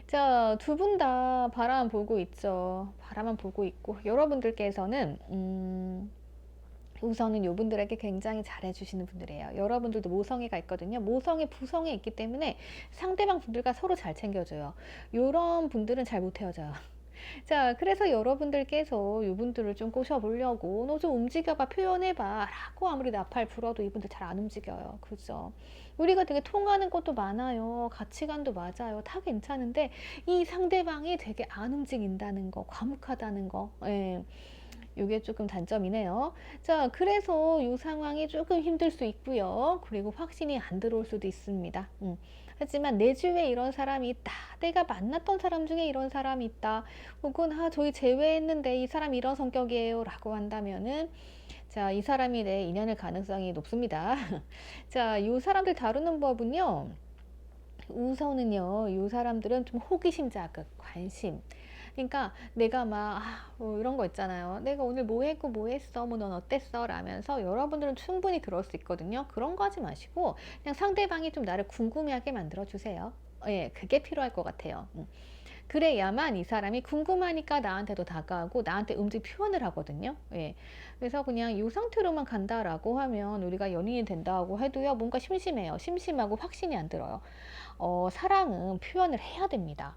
자, 두 분 다 바람 보고 있죠. 바람만 보고 있고, 여러분들께서는 우선은 이분들에게 굉장히 잘해주시는 분들이에요. 여러분들도 모성애가 있거든요. 모성애, 부성애 있기 때문에 상대방 분들과 서로 잘 챙겨줘요. 이런 분들은 잘 못 헤어져요. 자, 그래서 여러분들께서 이분들을 좀 꼬셔보려고 너 좀 움직여봐, 표현해봐 라고 아무리 나팔 불어도 이분들 잘 안 움직여요. 그죠? 우리가 되게 통하는 것도 많아요. 가치관도 맞아요. 다 괜찮은데 이 상대방이 되게 안 움직인다는 거, 과묵하다는 거. 예. 이게 조금 단점이네요. 자, 그래서 이 상황이 조금 힘들 수 있고요. 그리고 확신이 안 들어올 수도 있습니다. 하지만 내 주위에 이런 사람이 있다. 내가 만났던 사람 중에 이런 사람이 있다. 혹은 저희 제외했는데 이 사람이 이런 성격이에요. 라고 한다면은 자, 이 사람이 내 인연일 가능성이 높습니다. 자, 이 사람들 다루는 법은요. 우선은요, 이 사람들은 좀 호기심 자극, 관심. 그러니까 내가 막 이런 거 있잖아요. 내가 오늘 뭐 했고 뭐 했어, 뭐 넌 어땠어? 라면서 여러분들은 충분히 그럴 수 있거든요. 그런 거 하지 마시고 그냥 상대방이 좀 나를 궁금해하게 만들어 주세요. 예, 그게 필요할 것 같아요. 그래야만 이 사람이 궁금하니까 나한테도 다가오고 나한테 움직 표현을 하거든요. 예. 그래서 그냥 이 상태로만 간다라고 하면 우리가 연인이 된다고 해도요, 뭔가 심심해요. 심심하고 확신이 안 들어요. 사랑은 표현을 해야 됩니다.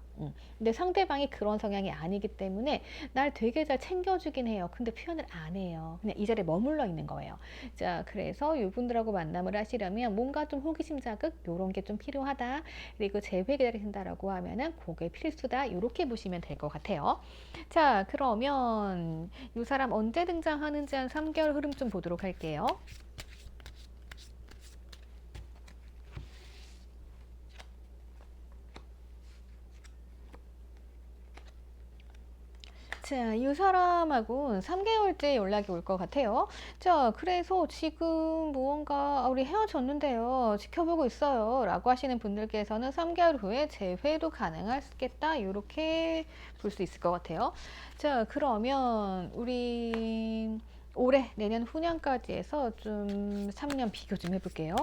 근데 상대방이 그런 성향이 아니기 때문에 날 되게 잘 챙겨주긴 해요. 근데 표현을 안 해요. 그냥 이 자리에 머물러 있는 거예요. 자, 그래서 이분들하고 만남을 하시려면 뭔가 좀 호기심 자극 요런 게 좀 필요하다. 그리고 재회 기다리신다라고 하면은 그게 필수다. 이렇게 보시면 될 것 같아요. 자, 그러면 이 사람 언제 등장하는지 한 3개월 흐름 좀 보도록 할게요. 자, 이 사람하고 3개월째 연락이 올 것 같아요. 자, 그래서 지금 무언가 우리 헤어졌는데요. 지켜보고 있어요. 라고 하시는 분들께서는 3개월 후에 재회도 가능하겠다. 이렇게 볼 수 있을 것 같아요. 자, 그러면 우리 올해 내년 후년까지 해서 좀 3년 비교 좀 해볼게요.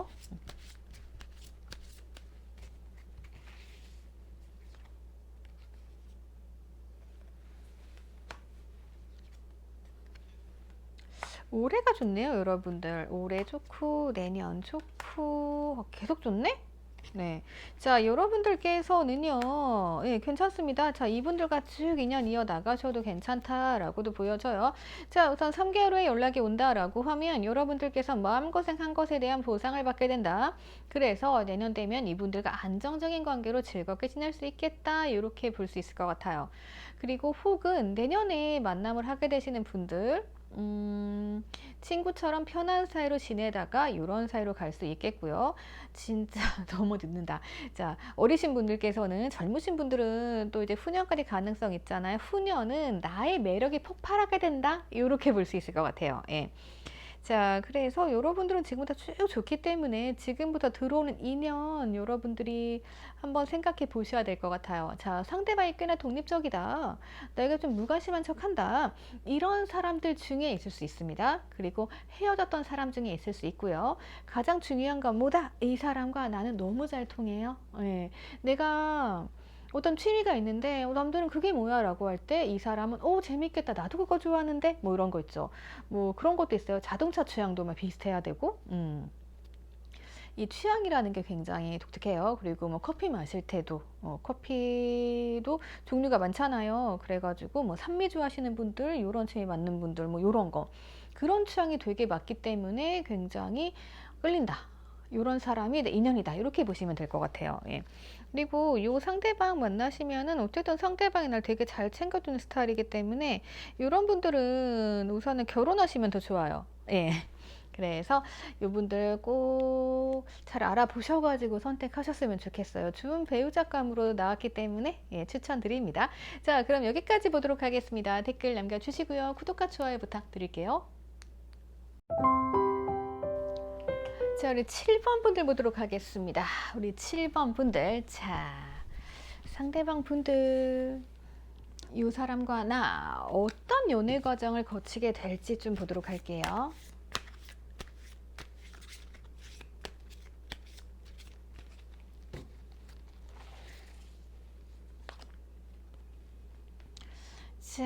올해가 좋네요, 여러분들. 올해 좋고, 내년 좋고, 계속 좋네? 네. 자, 여러분들께서는요, 예, 괜찮습니다. 자, 이분들과 쭉 인연 이어 나가셔도 괜찮다라고도 보여져요. 자, 우선 3개월 후에 연락이 온다라고 하면 여러분들께서 마음고생한 것에 대한 보상을 받게 된다. 그래서 내년 되면 이분들과 안정적인 관계로 즐겁게 지낼 수 있겠다. 이렇게 볼 수 있을 것 같아요. 그리고 혹은 내년에 만남을 하게 되시는 분들, 친구처럼 편한 사이로 지내다가 이런 사이로 갈 수 있겠고요. 진짜 너무 늦는다. 자, 어리신 분들께서는 젊으신 분들은 또 이제 후년까지 가능성 있잖아요. 후년은 나의 매력이 폭발하게 된다. 이렇게 볼 수 있을 것 같아요. 예. 자, 그래서 여러분들은 지금부터 쭉 좋기 때문에 지금부터 들어오는 인연 여러분들이 한번 생각해 보셔야 될 것 같아요. 자, 상대방이 꽤나 독립적이다. 내가 좀 무관심한 척한다. 이런 사람들 중에 있을 수 있습니다. 그리고 헤어졌던 사람 중에 있을 수 있고요. 가장 중요한 건 뭐다? 이 사람과 나는 너무 잘 통해요. 예. 내가 어떤 취미가 있는데 남들은 그게 뭐야 라고 할 때 이 사람은 재밌겠다 나도 그거 좋아하는데 뭐 이런 거 있죠. 뭐 그런 것도 있어요. 자동차 취향도 막 비슷해야 되고 이 취향이라는 게 굉장히 독특해요. 그리고 뭐 커피 마실 때도 커피도 종류가 많잖아요. 그래가지고 뭐 산미 좋아하시는 분들, 요런 취미 맞는 분들, 뭐 요런 거 그런 취향이 되게 맞기 때문에 굉장히 끌린다. 요런 사람이 내 인연이다. 이렇게 보시면 될 것 같아요. 예. 그리고 요 상대방 만나시면은 어쨌든 상대방이 날 되게 잘 챙겨주는 스타일이기 때문에 요런 분들은 우선은 결혼하시면 더 좋아요. 예. 그래서 요분들 꼭 잘 알아보셔가지고 선택하셨으면 좋겠어요. 좋은 배우자감으로 나왔기 때문에 예, 추천드립니다. 자, 그럼 여기까지 보도록 하겠습니다. 댓글 남겨주시고요. 구독과 좋아요 부탁드릴게요. 자, 우리 7번 분들 보도록 하겠습니다. 우리 7번 분들. 자, 상대방 분들. 이 사람과 나 어떤 연애 과정을 거치게 될지 좀 보도록 할게요. 자,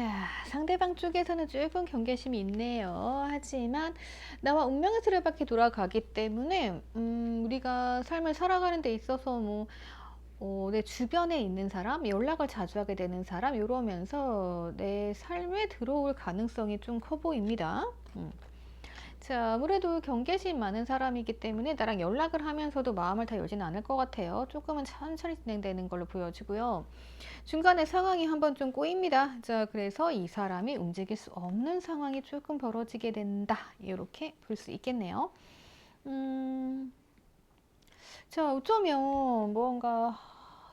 상대방 쪽에서는 조금 경계심이 있네요. 하지만 나와 운명의 수레바퀴 돌아가기 때문에 우리가 삶을 살아가는 데 있어서 내 주변에 있는 사람, 연락을 자주 하게 되는 사람 이러면서 내 삶에 들어올 가능성이 좀 커 보입니다. 자, 아무래도 경계심 많은 사람이기 때문에 나랑 연락을 하면서도 마음을 다 열지는 않을 것 같아요. 조금은 천천히 진행되는 걸로 보여지고요. 중간에 상황이 한번 좀 꼬입니다. 자, 그래서 이 사람이 움직일 수 없는 상황이 조금 벌어지게 된다. 이렇게 볼 수 있겠네요. 자, 어쩌면 뭔가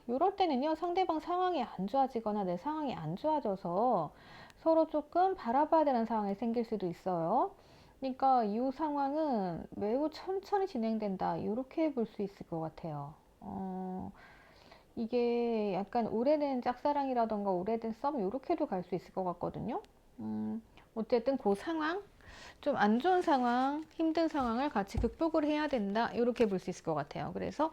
이럴 때는요, 상대방 상황이 안 좋아지거나 내 상황이 안 좋아져서 서로 조금 바라봐야 되는 상황이 생길 수도 있어요. 그러니까 이 상황은 매우 천천히 진행된다. 이렇게 볼 수 있을 것 같아요. 이게 약간 오래된 짝사랑이라던가 오래된 썸 이렇게도 갈 수 있을 것 같거든요. 어쨌든 그 상황, 좀 안 좋은 상황, 힘든 상황을 같이 극복을 해야 된다. 이렇게 볼 수 있을 것 같아요. 그래서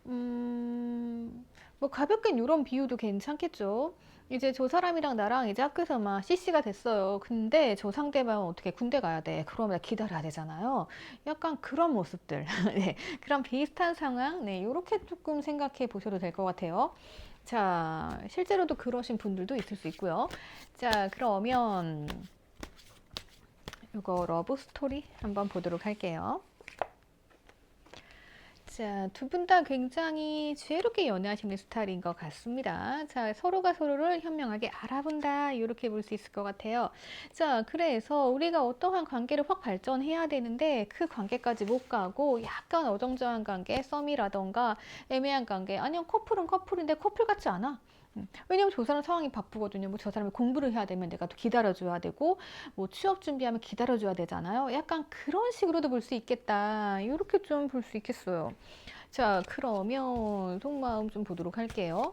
뭐 가볍게 이런 비유도 괜찮겠죠. 이제 저 사람이랑 나랑 이제 학교에서 막 CC가 됐어요. 근데 저 상대방은 어떻게 군대 가야 돼. 그러면 기다려야 되잖아요. 약간 그런 모습들. 네, 그런 비슷한 상황. 네, 이렇게 조금 생각해 보셔도 될 것 같아요. 자, 실제로도 그러신 분들도 있을 수 있고요. 자, 그러면 이거 러브 스토리 한번 보도록 할게요. 자, 두 분 다 굉장히 지혜롭게 연애하시는 스타일인 것 같습니다. 자, 서로가 서로를 현명하게 알아본다. 이렇게 볼 수 있을 것 같아요. 자, 그래서 우리가 어떠한 관계를 확 발전해야 되는데 그 관계까지 못 가고 약간 어정쩡한 관계, 썸이라던가 애매한 관계, 아니면 커플은 커플인데 커플 같지 않아. 왜냐면 저 사람 상황이 바쁘거든요. 뭐 저 사람이 공부를 해야 되면 내가 또 기다려줘야 되고, 뭐 취업 준비하면 기다려줘야 되잖아요. 약간 그런 식으로도 볼 수 있겠다. 이렇게 좀 볼 수 있겠어요. 자, 그러면 속마음 좀 보도록 할게요.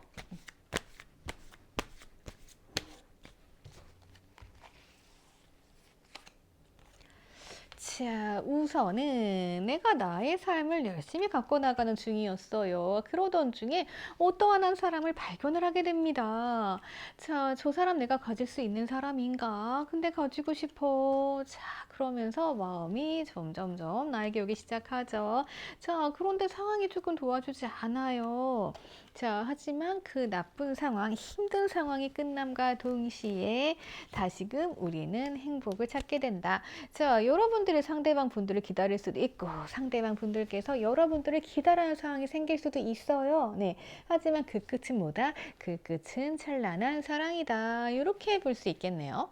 자, 우선은 내가 나의 삶을 열심히 갖고 나가는 중이었어요. 그러던 중에 어떠한 한 사람을 발견을 하게 됩니다. 자, 저 사람 내가 가질 수 있는 사람인가? 근데 가지고 싶어. 자, 그러면서 마음이 점점점 나에게 오기 시작하죠. 자, 그런데 상황이 조금 도와주지 않아요. 자, 하지만 그 나쁜 상황, 힘든 상황이 끝남과 동시에 다시금 우리는 행복을 찾게 된다. 자, 여러분들의 상대방 분들을 기다릴 수도 있고 상대방 분들께서 여러분들을 기다리는 상황이 생길 수도 있어요. 네. 하지만 그 끝은 뭐다? 그 끝은 찬란한 사랑이다. 이렇게 볼 수 있겠네요.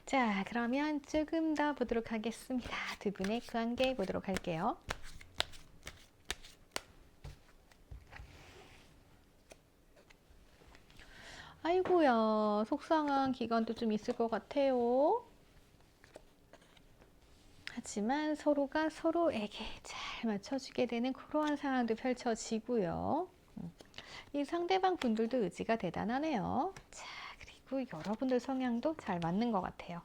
자, 그러면 조금 더 보도록 하겠습니다. 두 분의 관계 보도록 할게요. 아이고야, 속상한 기간도 좀 있을 것 같아요. 하지만 서로가 서로에게 잘 맞춰주게 되는 그러한 상황도 펼쳐지고요. 이 상대방 분들도 의지가 대단하네요. 자, 그리고 여러분들 성향도 잘 맞는 것 같아요.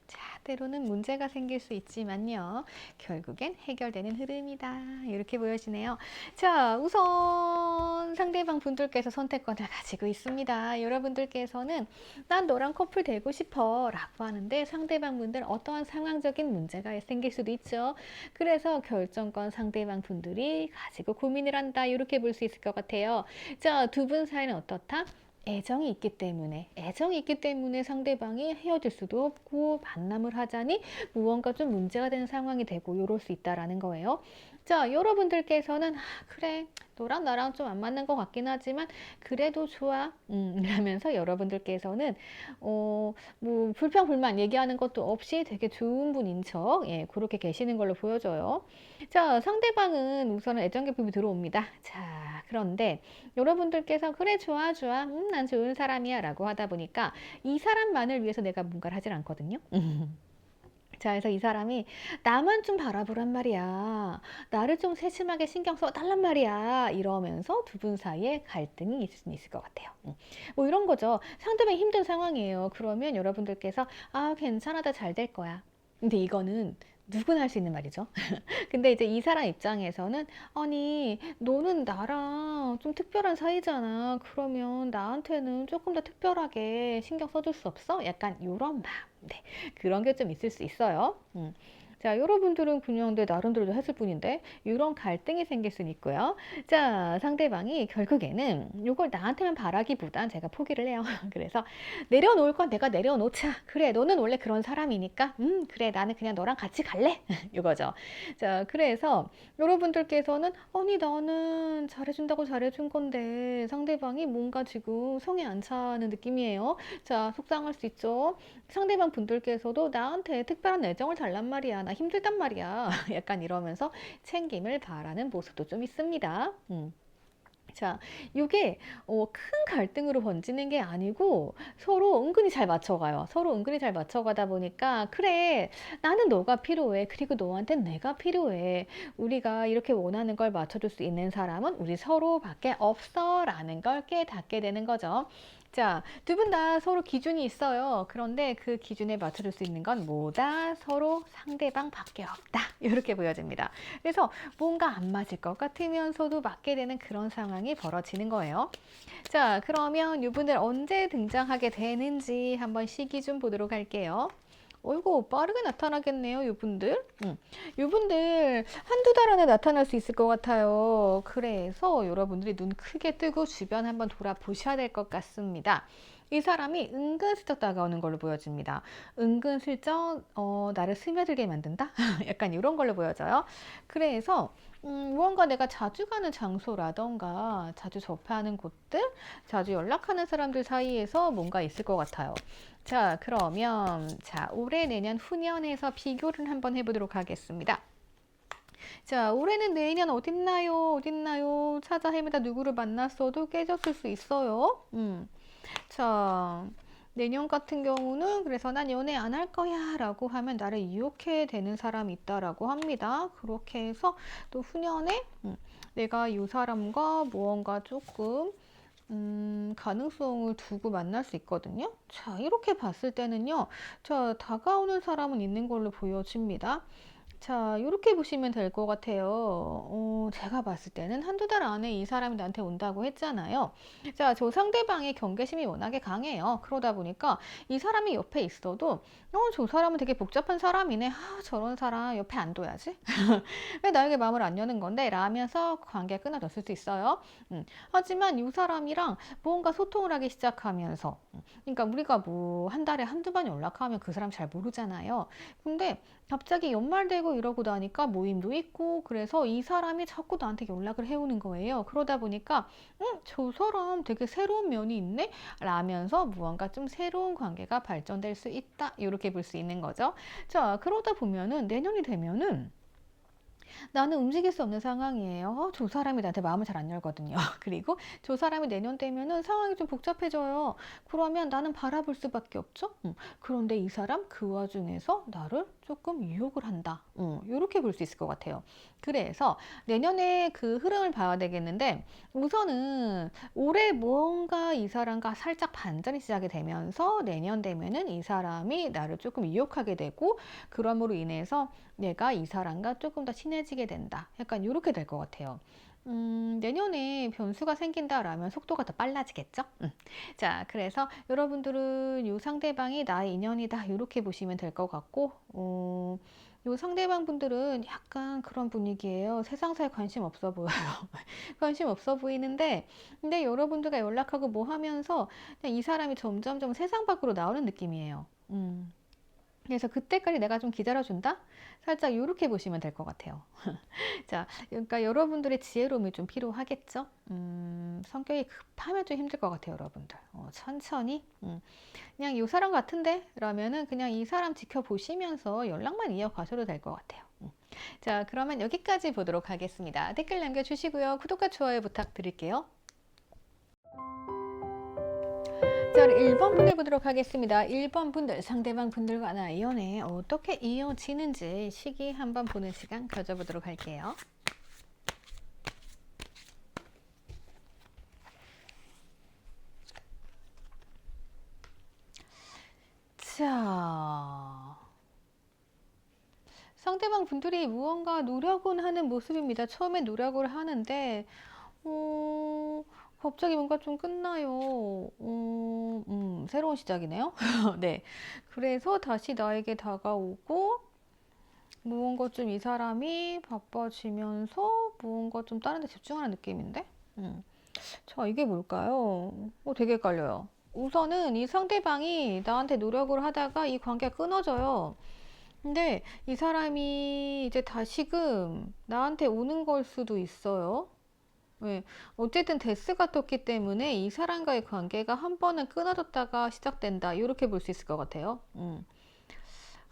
자, 때로는 문제가 생길 수 있지만요. 결국엔 해결되는 흐름이다. 이렇게 보여지네요. 자, 우선 상대방 분들께서 선택권을 가지고 있습니다. 여러분들께서는 난 너랑 커플 되고 싶어 라고 하는데 상대방 분들 어떠한 상황적인 문제가 생길 수도 있죠. 그래서 결정권 상대방 분들이 가지고 고민을 한다. 이렇게 볼 수 있을 것 같아요. 자, 두 분 사이는 어떻다? 애정이 있기 때문에 상대방이 헤어질 수도 없고 만남을 하자니 무언가 좀 문제가 되는 상황이 되고 이럴 수 있다라는 거예요. 자, 여러분들께서는 그래 너랑 나랑 좀 안 맞는 것 같긴 하지만 그래도 좋아 이러면서 여러분들께서는 뭐 불평불만 얘기하는 것도 없이 되게 좋은 분인 척 그렇게 계시는 걸로 보여져요. 자, 상대방은 우선은 애정 결핍이 들어옵니다. 자, 그런데 여러분들께서 그래 좋아 좋아 난 좋은 사람이야 라고 하다 보니까 이 사람만을 위해서 내가 뭔가를 하질 않거든요. 자, 그래서 이 사람이 나만 좀 바라보란 말이야. 나를 좀 세심하게 신경 써달란 말이야. 이러면서 두 분 사이에 갈등이 있을 수 있을 것 같아요. 뭐 이런 거죠. 상대방이 힘든 상황이에요. 그러면 여러분들께서 괜찮아, 다 잘 될 거야. 근데 이거는 누구나 할 수 있는 말이죠. 근데 이제 이 사람 입장에서는 아니 너는 나랑 좀 특별한 사이잖아. 그러면 나한테는 조금 더 특별하게 신경 써줄 수 없어? 약간 요런 마음. 네, 그런 게 좀 있을 수 있어요. 자, 여러분들은 그냥 내 나름대로 했을 뿐인데 이런 갈등이 생길 수는 있고요. 자, 상대방이 결국에는 이걸 나한테만 바라기보단 제가 포기를 해요. 그래서 내려놓을 건 내가 내려놓자. 그래, 너는 원래 그런 사람이니까 그래, 나는 그냥 너랑 같이 갈래. 이거죠. 자, 그래서 여러분들께서는 아니 나는 잘해준다고 잘해준 건데 상대방이 뭔가 지금 성에 안 차는 느낌이에요. 자, 속상할 수 있죠. 상대방 분들께서도 나한테 특별한 애정을 달란 말이야. 나 힘들단 말이야. 약간 이러면서 챙김을 바라는 모습도 좀 있습니다. 자, 이게 큰 갈등으로 번지는 게 아니고 서로 은근히 잘 맞춰가요. 서로 은근히 잘 맞춰가다 보니까 그래, 나는 너가 필요해. 그리고 너한텐 내가 필요해. 우리가 이렇게 원하는 걸 맞춰줄 수 있는 사람은 우리 서로밖에 없어 라는 걸 깨닫게 되는 거죠. 자, 두 분 다 서로 기준이 있어요. 그런데 그 기준에 맞춰줄 수 있는 건 뭐다? 서로 상대방밖에 없다. 이렇게 보여집니다. 그래서 뭔가 안 맞을 것 같으면서도 맞게 되는 그런 상황이 벌어지는 거예요. 자, 그러면 이분들 언제 등장하게 되는지 한번 시기 좀 보도록 할게요. 어이구, 빠르게 나타나겠네요, 이분들. 이분들 한두 달 안에 나타날 수 있을 것 같아요. 그래서 여러분들이 눈 크게 뜨고 주변 한번 돌아보셔야 될 것 같습니다. 이 사람이 은근슬쩍 다가오는 걸로 보여집니다. 은근슬쩍 나를 스며들게 만든다? 약간 이런 걸로 보여져요. 그래서 무언가 내가 자주 가는 장소라던가 자주 접하는 곳들, 자주 연락하는 사람들 사이에서 뭔가 있을 것 같아요. 자, 그러면 올해, 내년, 후년에서 비교를 한번 해보도록 하겠습니다. 자, 올해는 내년 어딨나요? 찾아 헤매다 누구를 만났어도 깨졌을 수 있어요. 자, 내년 같은 경우는 그래서 난 연애 안 할 거야 라고 하면 나를 이렇게 되는 사람이 있다라고 합니다. 그렇게 해서 또 후년에 내가 이 사람과 무언가 조금 가능성을 두고 만날 수 있거든요. 자, 이렇게 봤을 때는요. 자, 다가오는 사람은 있는 걸로 보여집니다. 자, 이렇게 보시면 될 것 같아요. 제가 봤을 때는 한두 달 안에 이 사람이 나한테 온다고 했잖아요. 자, 저 상대방의 경계심이 워낙에 강해요. 그러다 보니까 이 사람이 옆에 있어도, 저 사람은 되게 복잡한 사람이네. 저런 사람 옆에 안 둬야지. 왜 나에게 마음을 안 여는 건데? 라면서 관계가 끊어졌을 수 있어요. 하지만 이 사람이랑 뭔가 소통을 하기 시작하면서, 그러니까 우리가 뭐 한 달에 한두 번 연락하면 그 사람 잘 모르잖아요. 근데 갑자기 연말 되고 이러고 나니까 모임도 있고 그래서 이 사람이 자꾸 나한테 연락을 해오는 거예요. 그러다 보니까 저 사람 되게 새로운 면이 있네? 라면서 무언가 좀 새로운 관계가 발전될 수 있다. 이렇게 볼 수 있는 거죠. 자, 그러다 보면은 내년이 되면은 나는 움직일 수 없는 상황이에요. 저 사람이 나한테 마음을 잘 안 열거든요. 그리고 저 사람이 내년 되면은 상황이 좀 복잡해져요. 그러면 나는 바라볼 수밖에 없죠. 그런데 이 사람 그 와중에서 나를 조금 유혹을 한다. 이렇게 볼 수 있을 것 같아요. 그래서 내년에 그 흐름을 봐야 되겠는데 우선은 올해 뭔가 이 사람과 살짝 반전이 시작이 되면서 내년 되면은 이 사람이 나를 조금 유혹하게 되고 그럼으로 인해서 내가 이 사람과 조금 더 친해지게 된다. 약간 이렇게 될 것 같아요. 내년에 변수가 생긴다라면 속도가 더 빨라지겠죠? 자, 그래서 여러분들은 이 상대방이 나의 인연이다. 이렇게 보시면 될 것 같고, 요 상대방 분들은 약간 그런 분위기예요. 세상사에 관심 없어 보여요. 관심 없어 보이는데, 근데 여러분들과 연락하고 뭐 하면서 그냥 이 사람이 점점점 세상 밖으로 나오는 느낌이에요. 그래서 그때까지 내가 좀 기다려준다? 살짝 이렇게 보시면 될 것 같아요. 자, 그러니까 여러분들의 지혜로움이 좀 필요하겠죠? 성격이 급하면 좀 힘들 것 같아요, 여러분들. 천천히. 그냥 이 사람 같은데? 라면은 그냥 이 사람 지켜보시면서 연락만 이어가셔도 될 것 같아요. 자, 그러면 여기까지 보도록 하겠습니다. 댓글 남겨주시고요. 구독과 좋아요 부탁드릴게요. 자, 1번 분들 보도록 하겠습니다. 1번 분들, 상대방 분들과 나의 연애 어떻게 이어지는지 시기 한번 보는 시간 가져보도록 할게요. 자, 상대방 분들이 무언가 노력은 하는 모습입니다. 처음에 노력을 하는데, 갑자기 뭔가 좀 끝나요. 새로운 시작이네요. 네. 그래서 다시 나에게 다가오고, 무언가 좀 이 사람이 바빠지면서 무언가 좀 다른 데 집중하는 느낌인데? 자, 이게 뭘까요? 되게 헷갈려요. 우선은 이 상대방이 나한테 노력을 하다가 이 관계가 끊어져요. 근데 이 사람이 이제 다시금 나한테 오는 걸 수도 있어요. 네. 어쨌든 데스가 떴기 때문에 이 사람과의 관계가 한 번은 끊어졌다가 시작된다. 이렇게 볼 수 있을 것 같아요.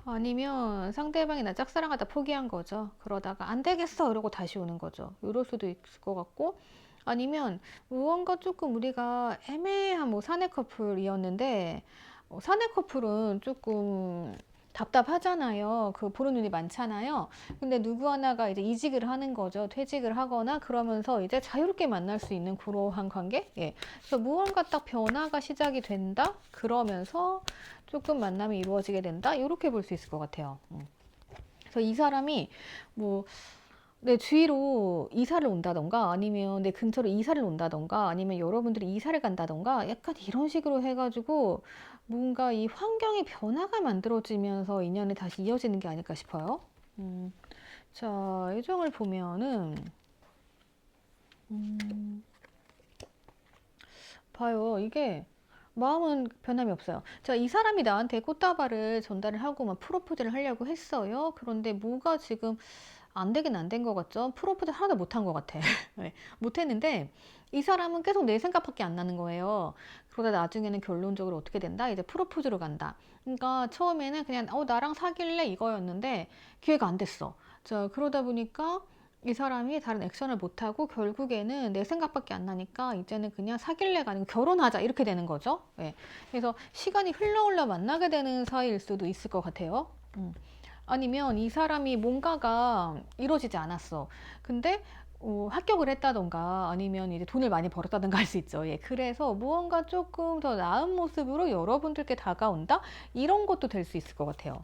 아니면 상대방이 나 짝사랑하다 포기한 거죠. 그러다가 안 되겠어 이러고 다시 오는 거죠. 이럴 수도 있을 것 같고 아니면 무언가 조금 우리가 애매한 뭐 사내 커플이었는데 사내 커플은 조금 답답하잖아요. 그 보는 눈이 많잖아요. 근데 누구 하나가 이제 이직을 하는 거죠. 퇴직을 하거나 그러면서 이제 자유롭게 만날 수 있는 그러한 관계? 예. 그래서 무언가 딱 변화가 시작이 된다? 그러면서 조금 만남이 이루어지게 된다? 이렇게 볼 수 있을 것 같아요. 그래서 이 사람이 뭐 내 주위로 이사를 온다던가 아니면 내 근처로 이사를 온다던가 아니면 여러분들이 이사를 간다던가 약간 이런 식으로 해가지고 뭔가 이 환경의 변화가 만들어지면서 인연이 다시 이어지는 게 아닐까 싶어요. 자, 예정을 보면은 봐요. 이게 마음은 변함이 없어요. 자, 이 사람이 나한테 꽃다발을 전달을 하고 막 프로포즈를 하려고 했어요. 그런데 뭐가 지금 안 되긴 안 된 것 같죠? 프로포즈 하나도 못 한 것 같아. 네, 못 했는데 이 사람은 계속 내 생각밖에 안 나는 거예요. 그러다 나중에는 결론적으로 어떻게 된다? 이제 프로포즈로 간다. 그러니까 처음에는 그냥 나랑 사귈래 이거였는데 기회가 안 됐어. 자, 그러다 보니까 이 사람이 다른 액션을 못하고 결국에는 내 생각밖에 안 나니까 이제는 그냥 사귈래가 아니고 결혼하자 이렇게 되는 거죠. 네. 그래서 시간이 흘러 만나게 되는 사이일 수도 있을 것 같아요. 아니면 이 사람이 뭔가가 이루어지지 않았어. 근데 합격을 했다던가 아니면 이제 돈을 많이 벌었다던가 할 수 있죠. 예. 그래서 무언가 조금 더 나은 모습으로 여러분들께 다가온다? 이런 것도 될 수 있을 것 같아요.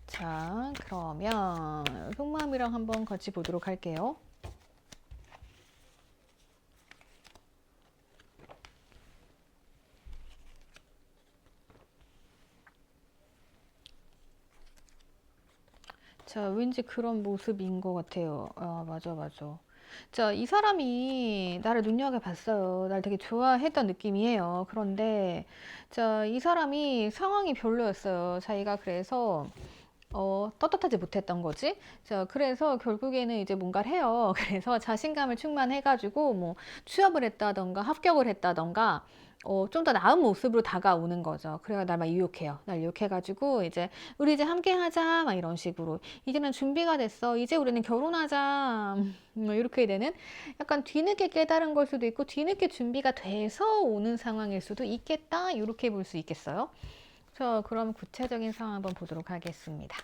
자, 그러면 속마음이랑 한번 같이 보도록 할게요. 자, 왠지 그런 모습인 것 같아요. 아, 맞아, 맞아. 자, 이 사람이 나를 눈여겨봤어요. 날 되게 좋아했던 느낌이에요. 그런데, 자, 이 사람이 상황이 별로였어요. 자기가 그래서, 떳떳하지 못했던 거지. 자, 그래서 결국에는 이제 뭔가를 해요. 그래서 자신감을 충만해가지고, 뭐, 취업을 했다던가, 합격을 했다던가, 좀 더 나은 모습으로 다가오는 거죠. 그래가 날 막 유혹해요. 날 유혹해가지고 이제 우리 이제 함께 하자 막 이런 식으로 이제는 준비가 됐어. 이제 우리는 결혼하자. 뭐 이렇게 되는 약간 뒤늦게 깨달은 걸 수도 있고 뒤늦게 준비가 돼서 오는 상황일 수도 있겠다. 이렇게 볼 수 있겠어요. 자, 그럼 구체적인 상황 한번 보도록 하겠습니다.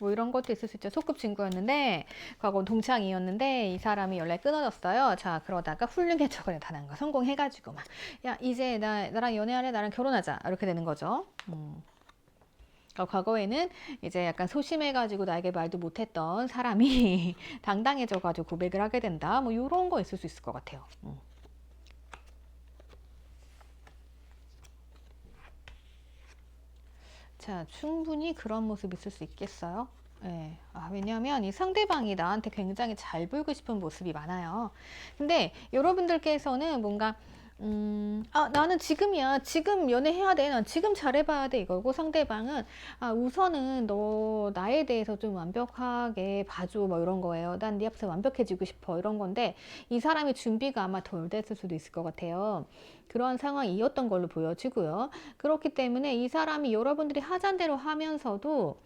뭐 이런 것도 있을 수 있죠. 소꿉친구였는데 과거 동창이었는데 이 사람이 연락이 끊어졌어요. 자, 그러다가 훌륭해 저거 나타난 거 성공해가지고 막 야 이제 나랑 연애할래, 나랑 결혼하자 이렇게 되는 거죠. 과거에는 이제 약간 소심해가지고 나에게 말도 못했던 사람이 당당해져가지고 고백을 하게 된다. 뭐 이런 거 있을 수 있을 것 같아요. 자, 충분히 그런 모습이 있을 수 있겠어요. 예. 왜냐하면 이 상대방이 나한테 굉장히 잘 보이고 싶은 모습이 많아요. 근데 여러분들께서는 뭔가 나는 지금이야. 지금 연애해야 돼. 난 지금 잘해봐야 돼. 이거고 상대방은 우선은 너 나에 대해서 좀 완벽하게 봐줘. 뭐 이런 거예요. 난 네 앞에서 완벽해지고 싶어. 이런 건데 이 사람이 준비가 아마 덜 됐을 수도 있을 것 같아요. 그런 상황이었던 걸로 보여지고요. 그렇기 때문에 이 사람이 여러분들이 하잔 대로 하면서도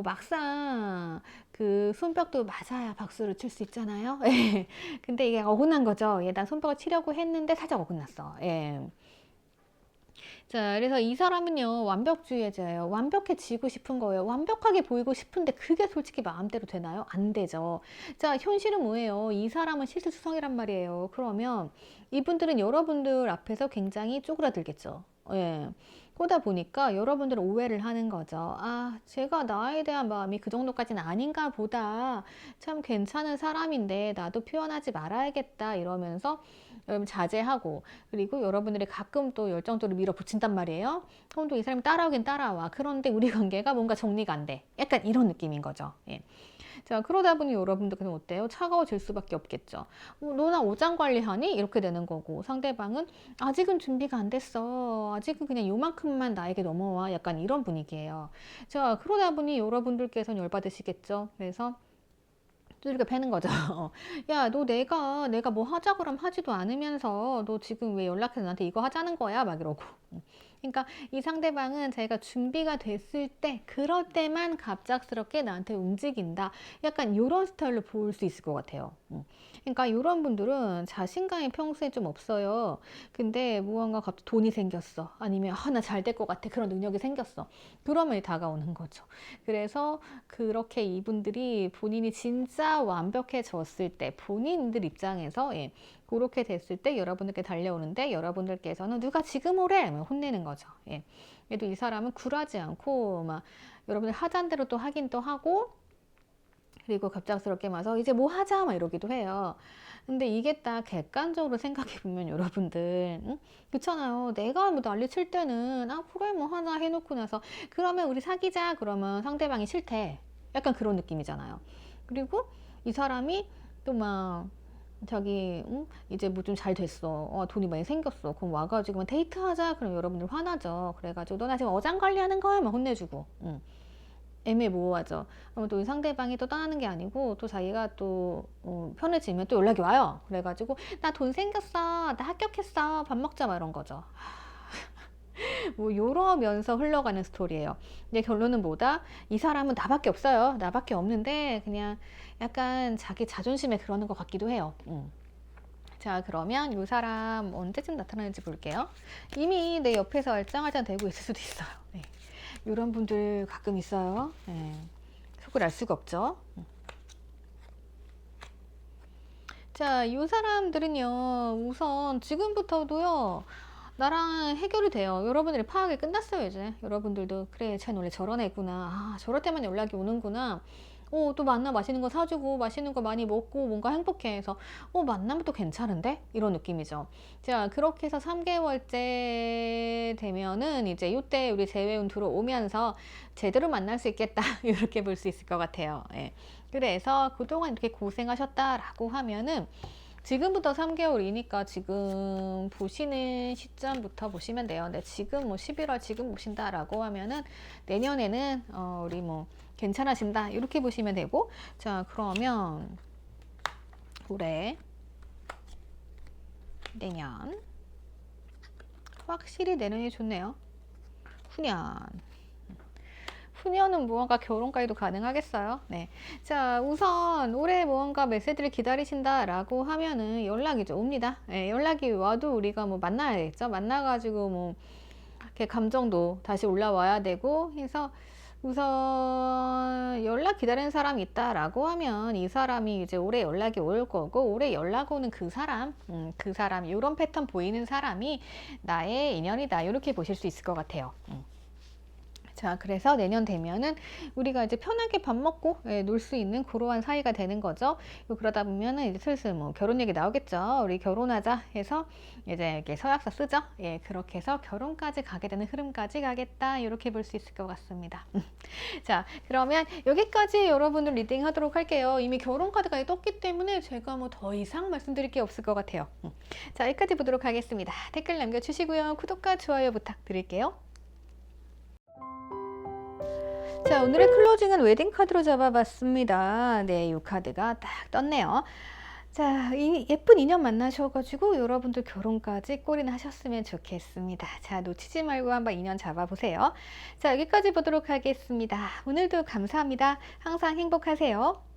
막상 그 손뼉도 맞아야 박수를 칠 수 있잖아요. 예. 근데 이게 어긋난 거죠. 난 손뼉을 치려고 했는데 살짝 어긋났어. 예. 자, 그래서 이 사람은요, 완벽주의자예요. 완벽해지고 싶은 거예요. 완벽하게 보이고 싶은데 그게 솔직히 마음대로 되나요? 안 되죠. 자, 현실은 뭐예요? 이 사람은 실수수성이란 말이에요. 그러면 이분들은 여러분들 앞에서 굉장히 쪼그라들겠죠. 예. 그러다 보니까 여러분들은 오해를 하는 거죠. 제가 나에 대한 마음이 그 정도까지는 아닌가 보다. 참 괜찮은 사람인데 나도 표현하지 말아야겠다. 이러면서 여러분 자제하고, 그리고 여러분들이 가끔 또 열정적으로 밀어붙인단 말이에요. 그럼 또 이 사람이 따라오긴 따라와. 그런데 우리 관계가 뭔가 정리가 안 돼. 약간 이런 느낌인 거죠. 예. 자, 그러다 보니 여러분들은 어때요? 차가워질 수밖에 없겠죠. 너나 오장 관리하니? 이렇게 되는 거고, 상대방은 아직은 준비가 안 됐어. 아직은 그냥 요만큼만 나에게 넘어와. 약간 이런 분위기예요. 자, 그러다 보니 여러분들께서는 열받으시겠죠. 그래서 두들겨 패는 거죠. 야, 너 내가 뭐 하자 그럼 하지도 않으면서 너 지금 왜 연락해서 나한테 이거 하자는 거야? 막 이러고. 그러니까 이 상대방은 자기가 준비가 됐을 때, 그럴 때만 갑작스럽게 나한테 움직인다. 약간 이런 스타일로 볼 수 있을 것 같아요. 그러니까 이런 분들은 자신감이 평소에 좀 없어요. 근데 무언가 갑자기 돈이 생겼어. 아니면 나 잘 될 것 같아. 그런 능력이 생겼어. 그러면 다가오는 거죠. 그래서 그렇게 이분들이 본인이 진짜 완벽해졌을 때, 본인들 입장에서 그렇게 됐을 때 여러분들께 달려오는데, 여러분들께서는 누가 지금 오래? 혼내는 거죠. 그래도 이 사람은 굴하지 않고 막 여러분들 하잔 대로 또 하긴 또 하고, 그리고 갑작스럽게 와서 이제 뭐 하자 막 이러기도 해요. 근데 이게 딱 객관적으로 생각해 보면 여러분들, 그렇잖아요. 내가 뭐 난리 칠 때는 그래 뭐 하자 해놓고 나서 그러면 우리 사귀자 그러면 상대방이 싫대. 약간 그런 느낌이잖아요. 그리고 이 사람이 또 막 자기 이제 뭐 좀 잘 됐어. 돈이 많이 생겼어. 그럼 와가지고 데이트하자. 그럼 여러분들 화나죠. 그래가지고 너 나 지금 어장 관리하는 거야? 막 혼내주고. 애매모호하죠. 그럼 또 상대방이 또 떠나는 게 아니고 또 자기가 또 편해지면 또 연락이 와요. 그래가지고 나 돈 생겼어, 나 합격했어, 밥 먹자 막 이런 거죠. 뭐 이러면서 흘러가는 스토리예요. 근데 결론은 뭐다? 이 사람은 나밖에 없어요. 나밖에 없는데 그냥 약간 자기 자존심에 그러는 것 같기도 해요. 자, 그러면 이 사람 언제쯤 나타나는지 볼게요. 이미 내 옆에서 알짱알짱 대고 있을 수도 있어요. 네. 이런 분들 가끔 있어요. 네. 속을 알 수가 없죠. 자, 이 사람들은요, 우선 지금부터도요, 나랑 해결이 돼요. 여러분들이 파악이 끝났어요, 이제. 여러분들도, 그래, 쟤는 원래 저런 애구나. 저럴 때만 연락이 오는구나. 또 만나 맛있는 거 사주고, 맛있는 거 많이 먹고, 뭔가 행복해 해서, 만나면 또 괜찮은데? 이런 느낌이죠. 자, 그렇게 해서 3개월째 되면은, 이제 이때 우리 재회운 들어오면서 제대로 만날 수 있겠다. 이렇게 볼 수 있을 것 같아요. 예. 그래서 그동안 이렇게 고생하셨다라고 하면은, 지금부터 3개월이니까 지금 보시는 시점부터 보시면 돼요. 근데 지금 뭐 11월 지금 보신다라고 하면은 내년에는 우리 뭐 괜찮아진다 이렇게 보시면 되고, 자, 그러면 올해, 내년, 확실히 내년이 좋네요. 후년. 후년은 무언가 결혼까지도 가능하겠어요. 네. 자, 우선 올해 무언가 메시지를 기다리신다라고 하면은 연락이 옵니다. 네, 연락이 와도 우리가 뭐 만나야겠죠. 만나가지고 뭐 이렇게 감정도 다시 올라와야 되고 해서 우선 연락 기다리는 사람이 있다라고 하면 이 사람이 이제 올해 연락이 올 거고 올해 연락 오는 그 사람 이런 패턴 보이는 사람이 나의 인연이다 이렇게 보실 수 있을 것 같아요. 자, 그래서 내년 되면은 우리가 이제 편하게 밥 먹고 놀 수 있는 그러한 사이가 되는 거죠. 그러다 보면은 이제 슬슬 뭐 결혼 얘기 나오겠죠. 우리 결혼하자 해서 이제 이렇게 서약서 쓰죠. 예, 그렇게 해서 결혼까지 가게 되는 흐름까지 가겠다. 이렇게 볼 수 있을 것 같습니다. 자, 그러면 여기까지 여러분들 리딩 하도록 할게요. 이미 결혼 카드가 떴기 때문에 제가 뭐 더 이상 말씀드릴 게 없을 것 같아요. 자, 여기까지 보도록 하겠습니다. 댓글 남겨주시고요. 구독과 좋아요 부탁드릴게요. 자, 오늘의 클로징은 웨딩 카드로 잡아봤습니다. 네, 이 카드가 딱 떴네요. 자, 이 예쁜 인연 만나셔가지고 여러분들 결혼까지 꼴이나 하셨으면 좋겠습니다. 자, 놓치지 말고 한번 인연 잡아보세요. 자, 여기까지 보도록 하겠습니다. 오늘도 감사합니다. 항상 행복하세요.